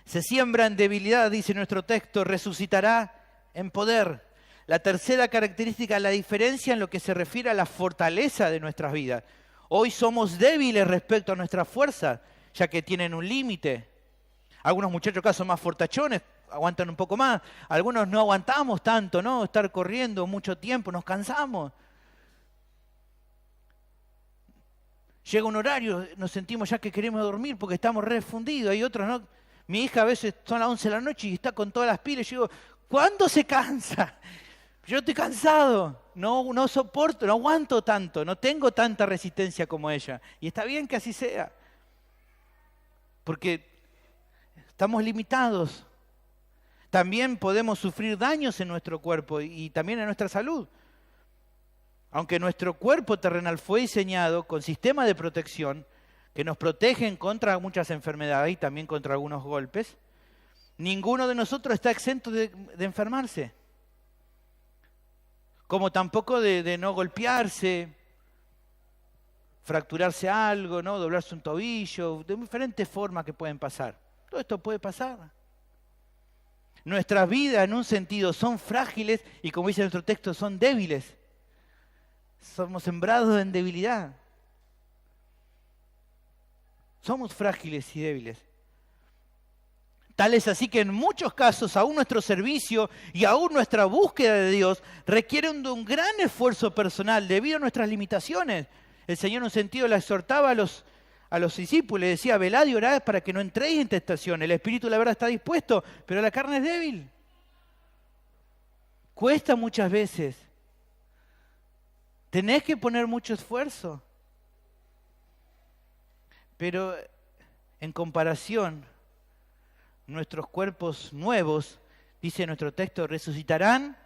Se siembra en debilidad, dice nuestro texto, resucitará en poder. La tercera característica es la diferencia en lo que se refiere a la fortaleza de nuestras vidas. Hoy somos débiles respecto a nuestra fuerza, ya que tienen un límite. Algunos muchachos acá son más fortachones, aguantan un poco más. Algunos no aguantamos tanto, ¿no? Estar corriendo mucho tiempo, nos cansamos. Llega un horario, nos sentimos ya que queremos dormir porque estamos refundidos. Hay otros, ¿no? Mi hija a veces son las 11 de la noche y está con todas las pilas. Y yo digo, ¿cuándo se cansa? Yo estoy cansado, no soporto, no aguanto tanto, no tengo tanta resistencia como ella. Y está bien que así sea, porque estamos limitados. También podemos sufrir daños en nuestro cuerpo y también en nuestra salud. Aunque nuestro cuerpo terrenal fue diseñado con sistemas de protección que nos protegen contra muchas enfermedades y también contra algunos golpes, ninguno de nosotros está exento de enfermarse. Como tampoco de no golpearse, fracturarse algo, ¿no? Doblarse un tobillo, de diferentes formas que pueden pasar. Todo esto puede pasar. Nuestras vidas en un sentido son frágiles y como dice nuestro texto son débiles. Somos sembrados en debilidad. Somos frágiles y débiles. Tal es así que en muchos casos aún nuestro servicio y aún nuestra búsqueda de Dios requieren de un gran esfuerzo personal debido a nuestras limitaciones. El Señor en un sentido le exhortaba a los discípulos, le decía, velad y orad para que no entréis en tentación. El espíritu la verdad está dispuesto, pero la carne es débil. Cuesta muchas veces. Tenés que poner mucho esfuerzo. Pero en comparación, nuestros cuerpos nuevos, dice nuestro texto, resucitarán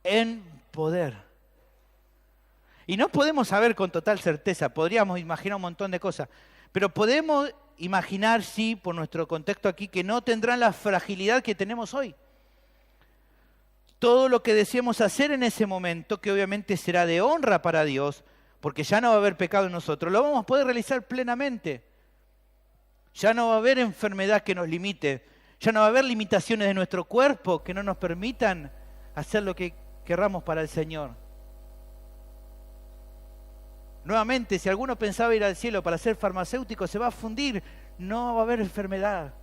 en poder. Y no podemos saber con total certeza, podríamos imaginar un montón de cosas, pero podemos imaginar, sí, por nuestro contexto aquí, que no tendrán la fragilidad que tenemos hoy. Todo lo que deseemos hacer en ese momento, que obviamente será de honra para Dios, porque ya no va a haber pecado en nosotros, lo vamos a poder realizar plenamente. Ya no va a haber enfermedad que nos limite, ya no va a haber limitaciones de nuestro cuerpo que no nos permitan hacer lo que querramos para el Señor. Nuevamente, si alguno pensaba ir al cielo para ser farmacéutico, se va a fundir. No va a haber enfermedad,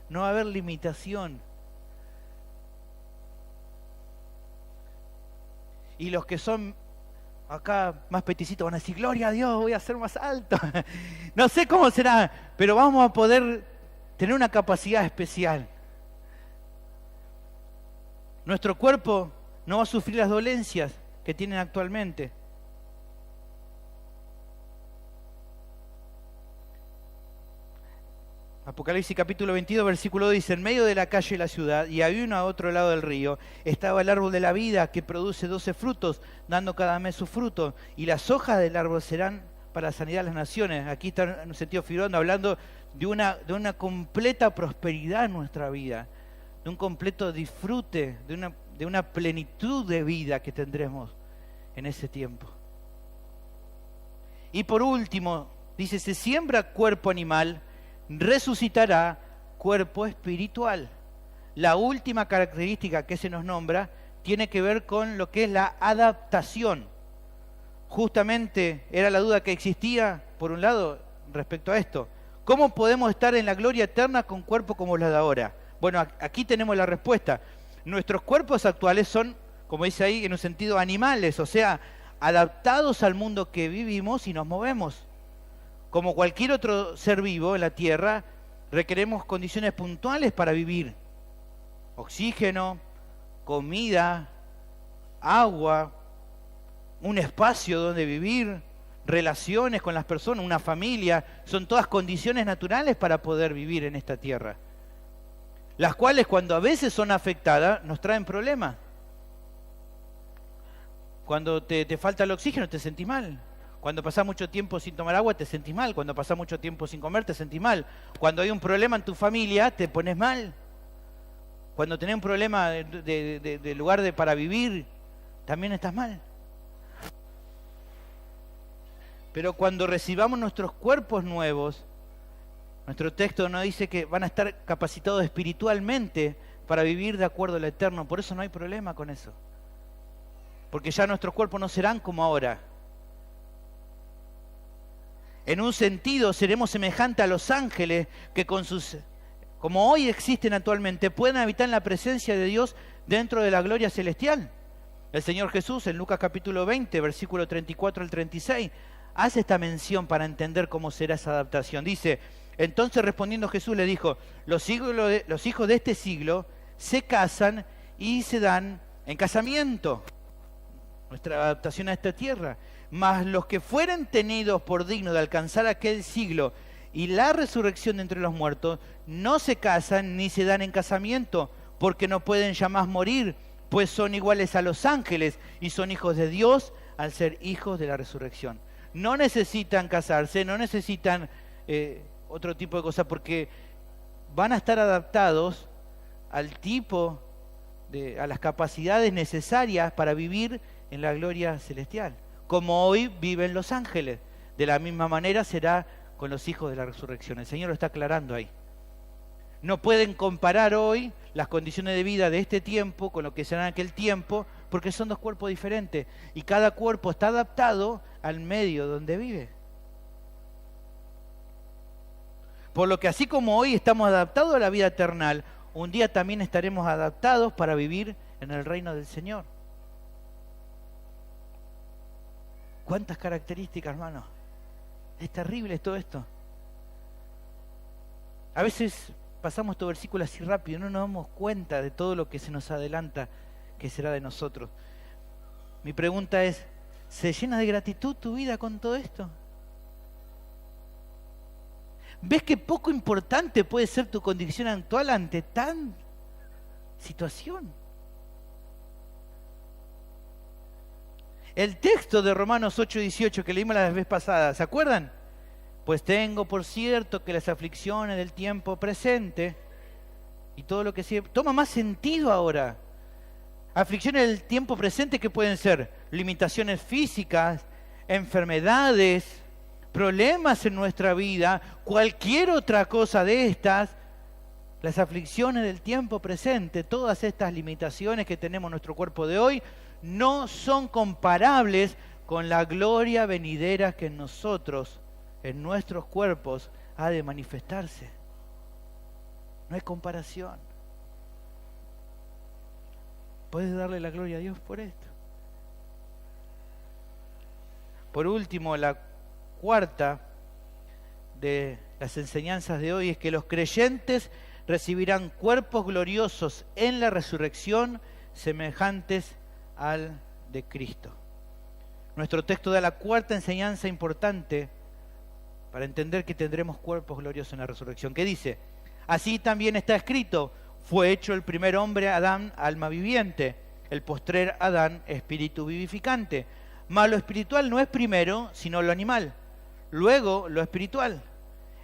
no va a haber limitación. Y los que son Acá más peticitos van a decir, gloria a Dios, voy a ser más alto. No sé cómo será, pero vamos a poder tener una capacidad especial. Nuestro cuerpo no va a sufrir las dolencias que tienen actualmente. Apocalipsis capítulo 22, versículo 2 dice, en medio de la calle de la ciudad, y había uno a otro lado del río, estaba el árbol de la vida que produce 12 frutos, dando cada mes su fruto, y las hojas del árbol serán para la sanidad de las naciones. Aquí está en un sentido figurando, hablando de una completa prosperidad en nuestra vida, de un completo disfrute, de una plenitud de vida que tendremos en ese tiempo. Y por último, dice, se siembra cuerpo animal, resucitará cuerpo espiritual. La última característica que se nos nombra tiene que ver con lo que es la adaptación. Justamente era la duda que existía, por un lado, respecto a esto. ¿Cómo podemos estar en la gloria eterna con cuerpo como los de ahora? Bueno, aquí tenemos la respuesta. Nuestros cuerpos actuales son, como dice ahí, en un sentido animales, o sea, adaptados al mundo que vivimos y nos movemos. Como cualquier otro ser vivo en la tierra, requeremos condiciones puntuales para vivir. Oxígeno, comida, agua, un espacio donde vivir, relaciones con las personas, una familia, son todas condiciones naturales para poder vivir en esta tierra. Las cuales cuando a veces son afectadas nos traen problemas. Cuando te falta el oxígeno te sentís mal. Cuando pasás mucho tiempo sin tomar agua te sentís mal. Cuando pasás mucho tiempo sin comer te sentís mal. Cuando hay un problema en tu familia te pones mal. Cuando tenés un problema de lugar para vivir, también estás mal. Pero cuando recibamos nuestros cuerpos nuevos, nuestro texto nos dice que van a estar capacitados espiritualmente para vivir de acuerdo al eterno. Por eso no hay problema con eso. Porque ya nuestros cuerpos no serán como ahora. En un sentido, seremos semejantes a los ángeles que como hoy existen actualmente, pueden habitar en la presencia de Dios dentro de la gloria celestial. El Señor Jesús, en Lucas capítulo 20, versículo 34 al 36, hace esta mención para entender cómo será esa adaptación. Dice, entonces respondiendo Jesús le dijo, los hijos de este siglo se casan y se dan en casamiento. Nuestra adaptación a esta tierra. Mas los que fueren tenidos por dignos de alcanzar aquel siglo y la resurrección de entre los muertos, no se casan ni se dan en casamiento, porque no pueden ya más morir, pues son iguales a los ángeles y son hijos de Dios al ser hijos de la resurrección. No necesitan casarse, no necesitan otro tipo de cosas, porque van a estar adaptados al tipo, a las capacidades necesarias para vivir en la gloria celestial. Como hoy viven los ángeles. De la misma manera será con los hijos de la resurrección. El Señor lo está aclarando ahí. No pueden comparar hoy las condiciones de vida de este tiempo con lo que será en aquel tiempo, porque son dos cuerpos diferentes. Y cada cuerpo está adaptado al medio donde vive. Por lo que así como hoy estamos adaptados a la vida eterna, un día también estaremos adaptados para vivir en el reino del Señor. ¿Cuántas características, hermano? Es terrible todo esto. A veces pasamos estos versículos así rápido, no nos damos cuenta de todo lo que se nos adelanta que será de nosotros. Mi pregunta es, ¿se llena de gratitud tu vida con todo esto? ¿Ves qué poco importante puede ser tu condición actual ante tan situación? El texto de Romanos 8:18 que leímos la vez pasada, ¿se acuerdan? Pues tengo por cierto que las aflicciones del tiempo presente y todo lo que sigue toma más sentido ahora. Aflicciones del tiempo presente que pueden ser limitaciones físicas, enfermedades, problemas en nuestra vida, cualquier otra cosa de estas. Las aflicciones del tiempo presente, todas estas limitaciones que tenemos en nuestro cuerpo de hoy, no son comparables con la gloria venidera que en nosotros, en nuestros cuerpos, ha de manifestarse. No hay comparación. ¿Puedes darle la gloria a Dios por esto? por último, la cuarta de las enseñanzas de hoy es que los creyentes recibirán cuerpos gloriosos en la resurrección semejantes al de Cristo. Nuestro texto da la cuarta enseñanza importante para entender que tendremos cuerpos gloriosos en la resurrección. ¿Qué dice? Así también está escrito: fue hecho el primer hombre, Adán, alma viviente; el postrer Adán, espíritu vivificante. Mas lo espiritual no es primero, sino lo animal; luego lo espiritual.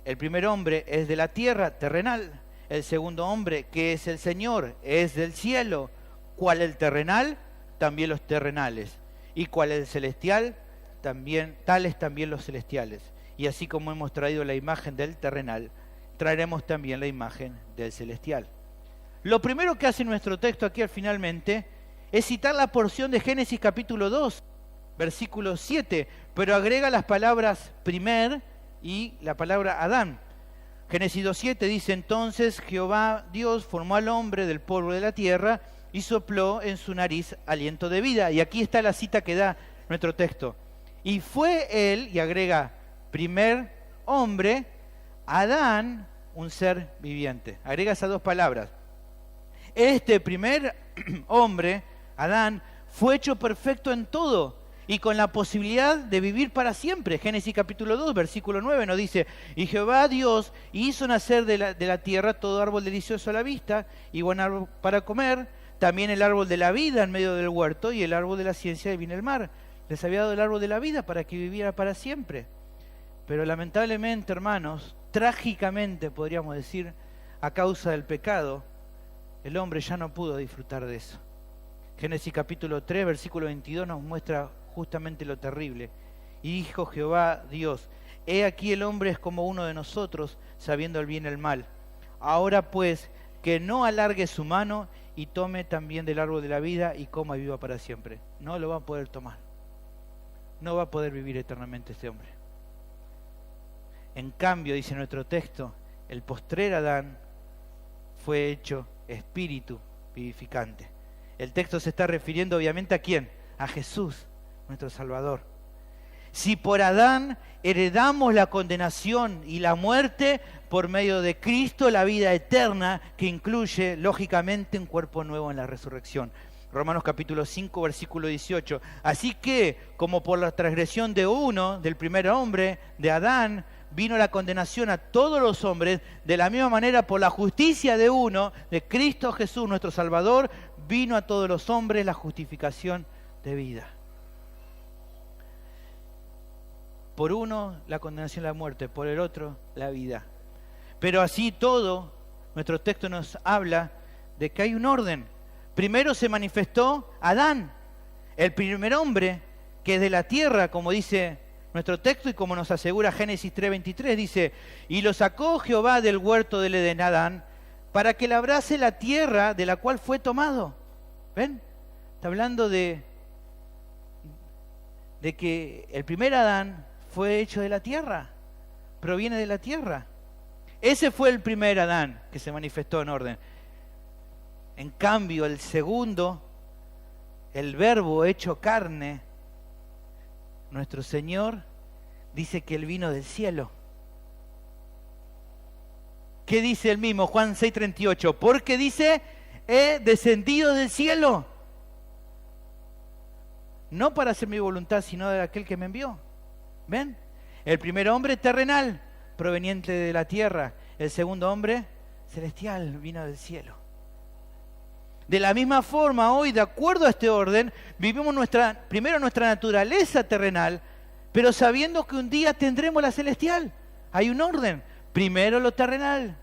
El primer hombre es de la tierra, terrenal; el segundo hombre, que es el Señor, es del cielo. Cual el terrenal, también los terrenales; y cual el celestial, también tales también los celestiales. Y así como hemos traído la imagen del terrenal, traeremos también la imagen del celestial. Lo primero que hace nuestro texto aquí finalmente es citar la porción de Génesis capítulo 2, versículo 7, pero agrega las palabras primer y la palabra Adán. Génesis 2:7 dice: entonces Jehová Dios formó al hombre del polvo de la tierra y sopló en su nariz aliento de vida. Y aquí está la cita que da nuestro texto. Y fue él, y agrega, primer hombre, Adán, un ser viviente. Agrega esas dos palabras. Este primer hombre, Adán, fue hecho perfecto en todo y con la posibilidad de vivir para siempre. Génesis capítulo 2, versículo 9 nos dice: y Jehová Dios hizo nacer de la tierra todo árbol delicioso a la vista y buen árbol para comer, también el árbol de la vida en medio del huerto y el árbol de la ciencia de bien el mar. Les había dado el árbol de la vida para que viviera para siempre. Pero lamentablemente, hermanos, trágicamente podríamos decir, a causa del pecado, el hombre ya no pudo disfrutar de eso. Génesis capítulo 3, versículo 22 nos muestra justamente lo terrible. Y dijo Jehová Dios: he aquí el hombre es como uno de nosotros, sabiendo el bien y el mal. Ahora pues, que no alargue su mano y tome también del árbol de la vida y coma y viva para siempre. No lo va a poder tomar. No va a poder vivir eternamente este hombre. En cambio, dice nuestro texto, el postrer Adán fue hecho espíritu vivificante. El texto se está refiriendo obviamente ¿a quién? A Jesús, nuestro Salvador. Si por Adán heredamos la condenación y la muerte, por medio de Cristo la vida eterna, que incluye lógicamente un cuerpo nuevo en la resurrección. Romanos capítulo 5, versículo 18. Así que, como por la transgresión de uno, del primer hombre, de Adán, vino la condenación a todos los hombres, de la misma manera por la justicia de uno, de Cristo Jesús nuestro Salvador, vino a todos los hombres la justificación de vida. Por uno la condenación y la muerte, por el otro la vida. Pero así todo, nuestro texto nos habla de que hay un orden. Primero se manifestó Adán, el primer hombre que es de la tierra, como dice nuestro texto y como nos asegura Génesis 3:23, dice: y lo sacó Jehová del huerto del Edén, Adán, para que labrase la tierra de la cual fue tomado. ¿Ven? Está hablando de que el primer Adán fue hecho de la tierra, proviene de la tierra. Ese fue el primer Adán que se manifestó en orden. En cambio, el segundo, el Verbo hecho carne, nuestro Señor, dice que Él vino del cielo. ¿Qué dice Él mismo? Juan 6:38. Porque dice: he descendido del cielo. No para hacer mi voluntad, sino de aquel que me envió. ¿Ven? El primer hombre terrenal, proveniente de la tierra. El segundo hombre celestial, vino del cielo. De la misma forma, hoy, de acuerdo a este orden, vivimos primero nuestra naturaleza terrenal, pero sabiendo que un día tendremos la celestial. Hay un orden. Primero lo terrenal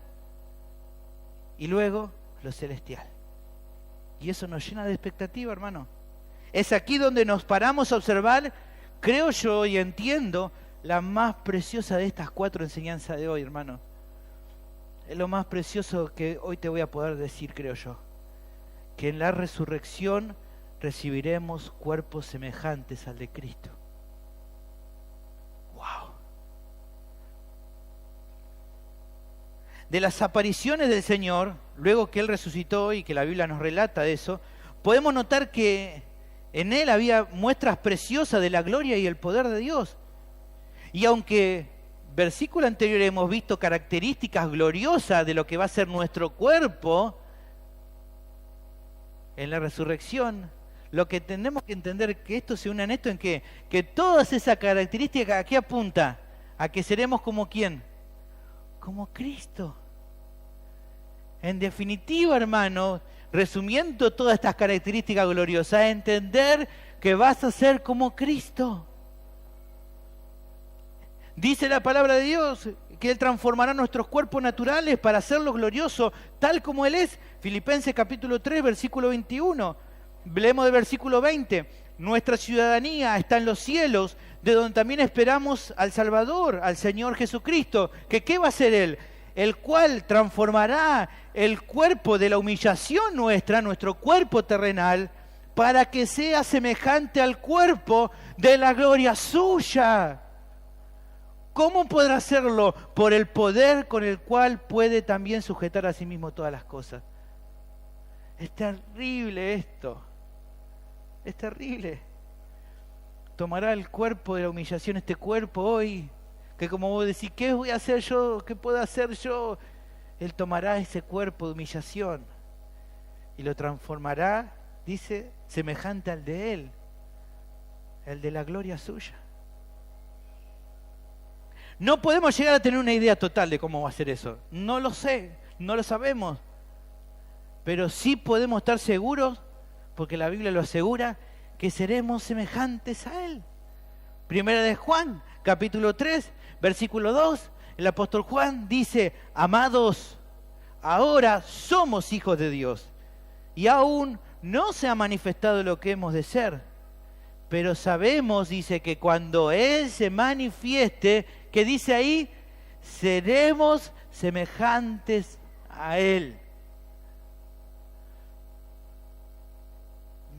y luego lo celestial. Y eso nos llena de expectativa, hermano. Es aquí donde nos paramos a observar, creo yo y entiendo, la más preciosa de estas 4 enseñanzas de hoy, hermano. Es lo más precioso que hoy te voy a poder decir, creo yo. Que en la resurrección recibiremos cuerpos semejantes al de Cristo. ¡Wow! De las apariciones del Señor, luego que Él resucitó y que la Biblia nos relata de eso, podemos notar que En Él había muestras preciosas de la gloria y el poder de Dios. Y aunque versículo anterior hemos visto características gloriosas de lo que va a ser nuestro cuerpo, en la resurrección, lo que tenemos que entender que esto se une en esto, en que todas esas características, ¿a qué apunta? A que seremos como ¿quién? Como Cristo. En definitiva, hermano, resumiendo todas estas características gloriosas, entender que vas a ser como Cristo. Dice la palabra de Dios que Él transformará nuestros cuerpos naturales para hacerlos gloriosos, tal como Él es. Filipenses capítulo 3, versículo 21. Leemos del versículo 20. Nuestra ciudadanía está en los cielos, de donde también esperamos al Salvador, al Señor Jesucristo. ¿Qué va a hacer Él? El cual transformará el cuerpo de la humillación nuestra, nuestro cuerpo terrenal, para que sea semejante al cuerpo de la gloria suya. ¿Cómo podrá hacerlo? Por el poder con el cual puede también sujetar a sí mismo todas las cosas. Es terrible esto. Es terrible. Tomará el cuerpo de la humillación, este cuerpo hoy, que como vos decís, ¿qué voy a hacer yo? ¿Qué puedo hacer yo? Él tomará ese cuerpo de humillación y lo transformará, dice, semejante al de Él, el de la gloria suya. No podemos llegar a tener una idea total de cómo va a ser eso. No lo sé, no lo sabemos. Pero sí podemos estar seguros, porque la Biblia lo asegura, que seremos semejantes a Él. Primera de Juan, capítulo 3, versículo 2, el apóstol Juan dice, amados, ahora somos hijos de Dios, y aún no se ha manifestado lo que hemos de ser, pero sabemos, dice, que cuando Él se manifieste, ¿qué dice ahí? Seremos semejantes a Él.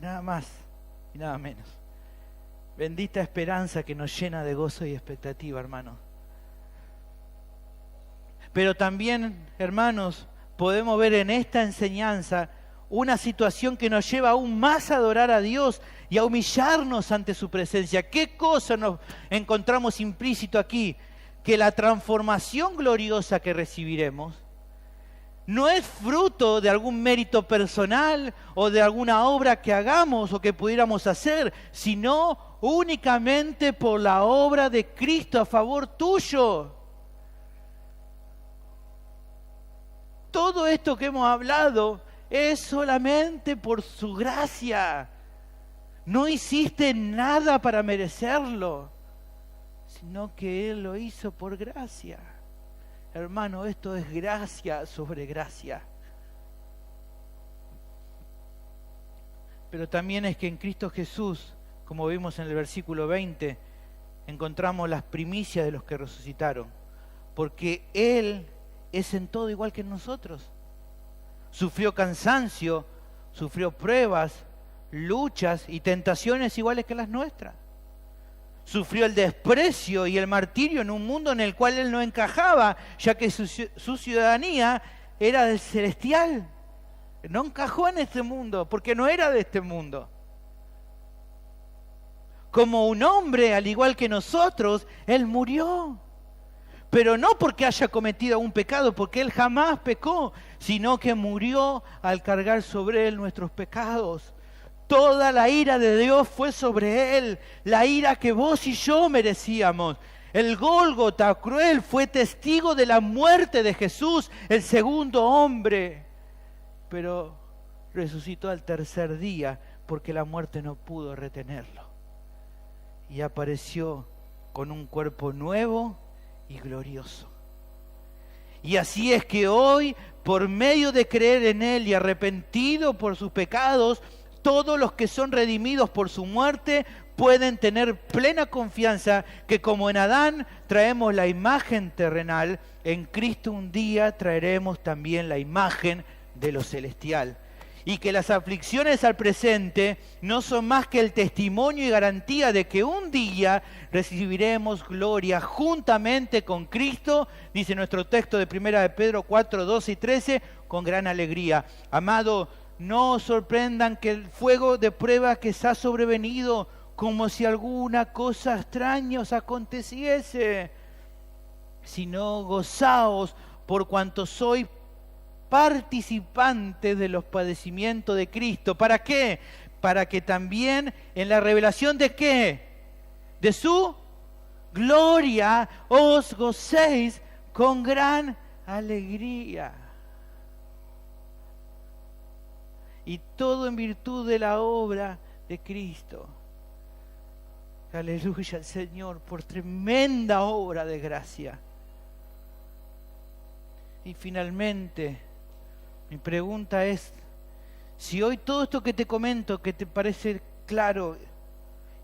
Nada más y nada menos. Bendita esperanza que nos llena de gozo y expectativa, hermanos. Pero también, hermanos, podemos ver en esta enseñanza una situación que nos lleva aún más a adorar a Dios y a humillarnos ante su presencia. ¿Qué cosa nos encontramos implícito aquí? Que la transformación gloriosa que recibiremos no es fruto de algún mérito personal o de alguna obra que hagamos o que pudiéramos hacer, sino únicamente por la obra de Cristo a favor tuyo. Todo esto que hemos hablado es solamente por su gracia. No hiciste nada para merecerlo, sino que Él lo hizo por gracia. Hermano, esto es gracia sobre gracia. Pero también es que en Cristo Jesús, como vimos en el versículo 20, encontramos las primicias de los que resucitaron. Porque Él es en todo igual que nosotros. Sufrió cansancio, sufrió pruebas, luchas y tentaciones iguales que las nuestras. Sufrió el desprecio y el martirio en un mundo en el cual Él no encajaba, ya que su ciudadanía era del celestial. No encajó en este mundo, porque no era de este mundo. Como un hombre, al igual que nosotros, Él murió. Pero no porque haya cometido un pecado, porque Él jamás pecó, sino que murió al cargar sobre Él nuestros pecados. Toda la ira de Dios fue sobre Él, la ira que vos y yo merecíamos. El Gólgota cruel fue testigo de la muerte de Jesús, el segundo hombre. Pero resucitó al tercer día porque la muerte no pudo retenerlo. Y apareció con un cuerpo nuevo y glorioso. Y así es que hoy, por medio de creer en Él y arrepentido por sus pecados, todos los que son redimidos por su muerte pueden tener plena confianza que como en Adán traemos la imagen terrenal, en Cristo un día traeremos también la imagen de lo celestial. Y que las aflicciones al presente no son más que el testimonio y garantía de que un día recibiremos gloria juntamente con Cristo, dice nuestro texto de 1 de Pedro 4, 12 y 13, con gran alegría. Amado, No os sorprendan que el fuego de prueba que os ha sobrevenido, como si alguna cosa extraña os aconteciese, sino gozaos por cuanto sois participantes de los padecimientos de Cristo. ¿Para qué? Para que también en la revelación de ¿qué? De su gloria os gocéis con gran alegría. Y todo en virtud de la obra de Cristo. Aleluya al Señor por tremenda obra de gracia. Y finalmente, mi pregunta es, si hoy todo esto que te comento, que te parece claro,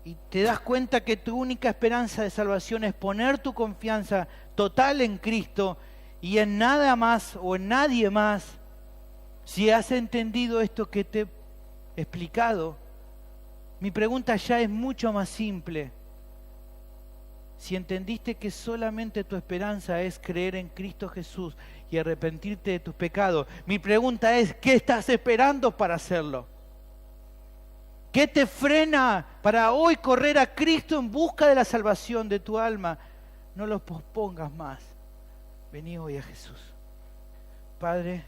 y te das cuenta que tu única esperanza de salvación es poner tu confianza total en Cristo y en nada más o en nadie más, si has entendido esto que te he explicado, mi pregunta ya es mucho más simple. Si entendiste que solamente tu esperanza es creer en Cristo Jesús y arrepentirte de tus pecados, mi pregunta es, ¿qué estás esperando para hacerlo? ¿Qué te frena para hoy correr a Cristo en busca de la salvación de tu alma? No lo pospongas más. Vení hoy a Jesús. Padre,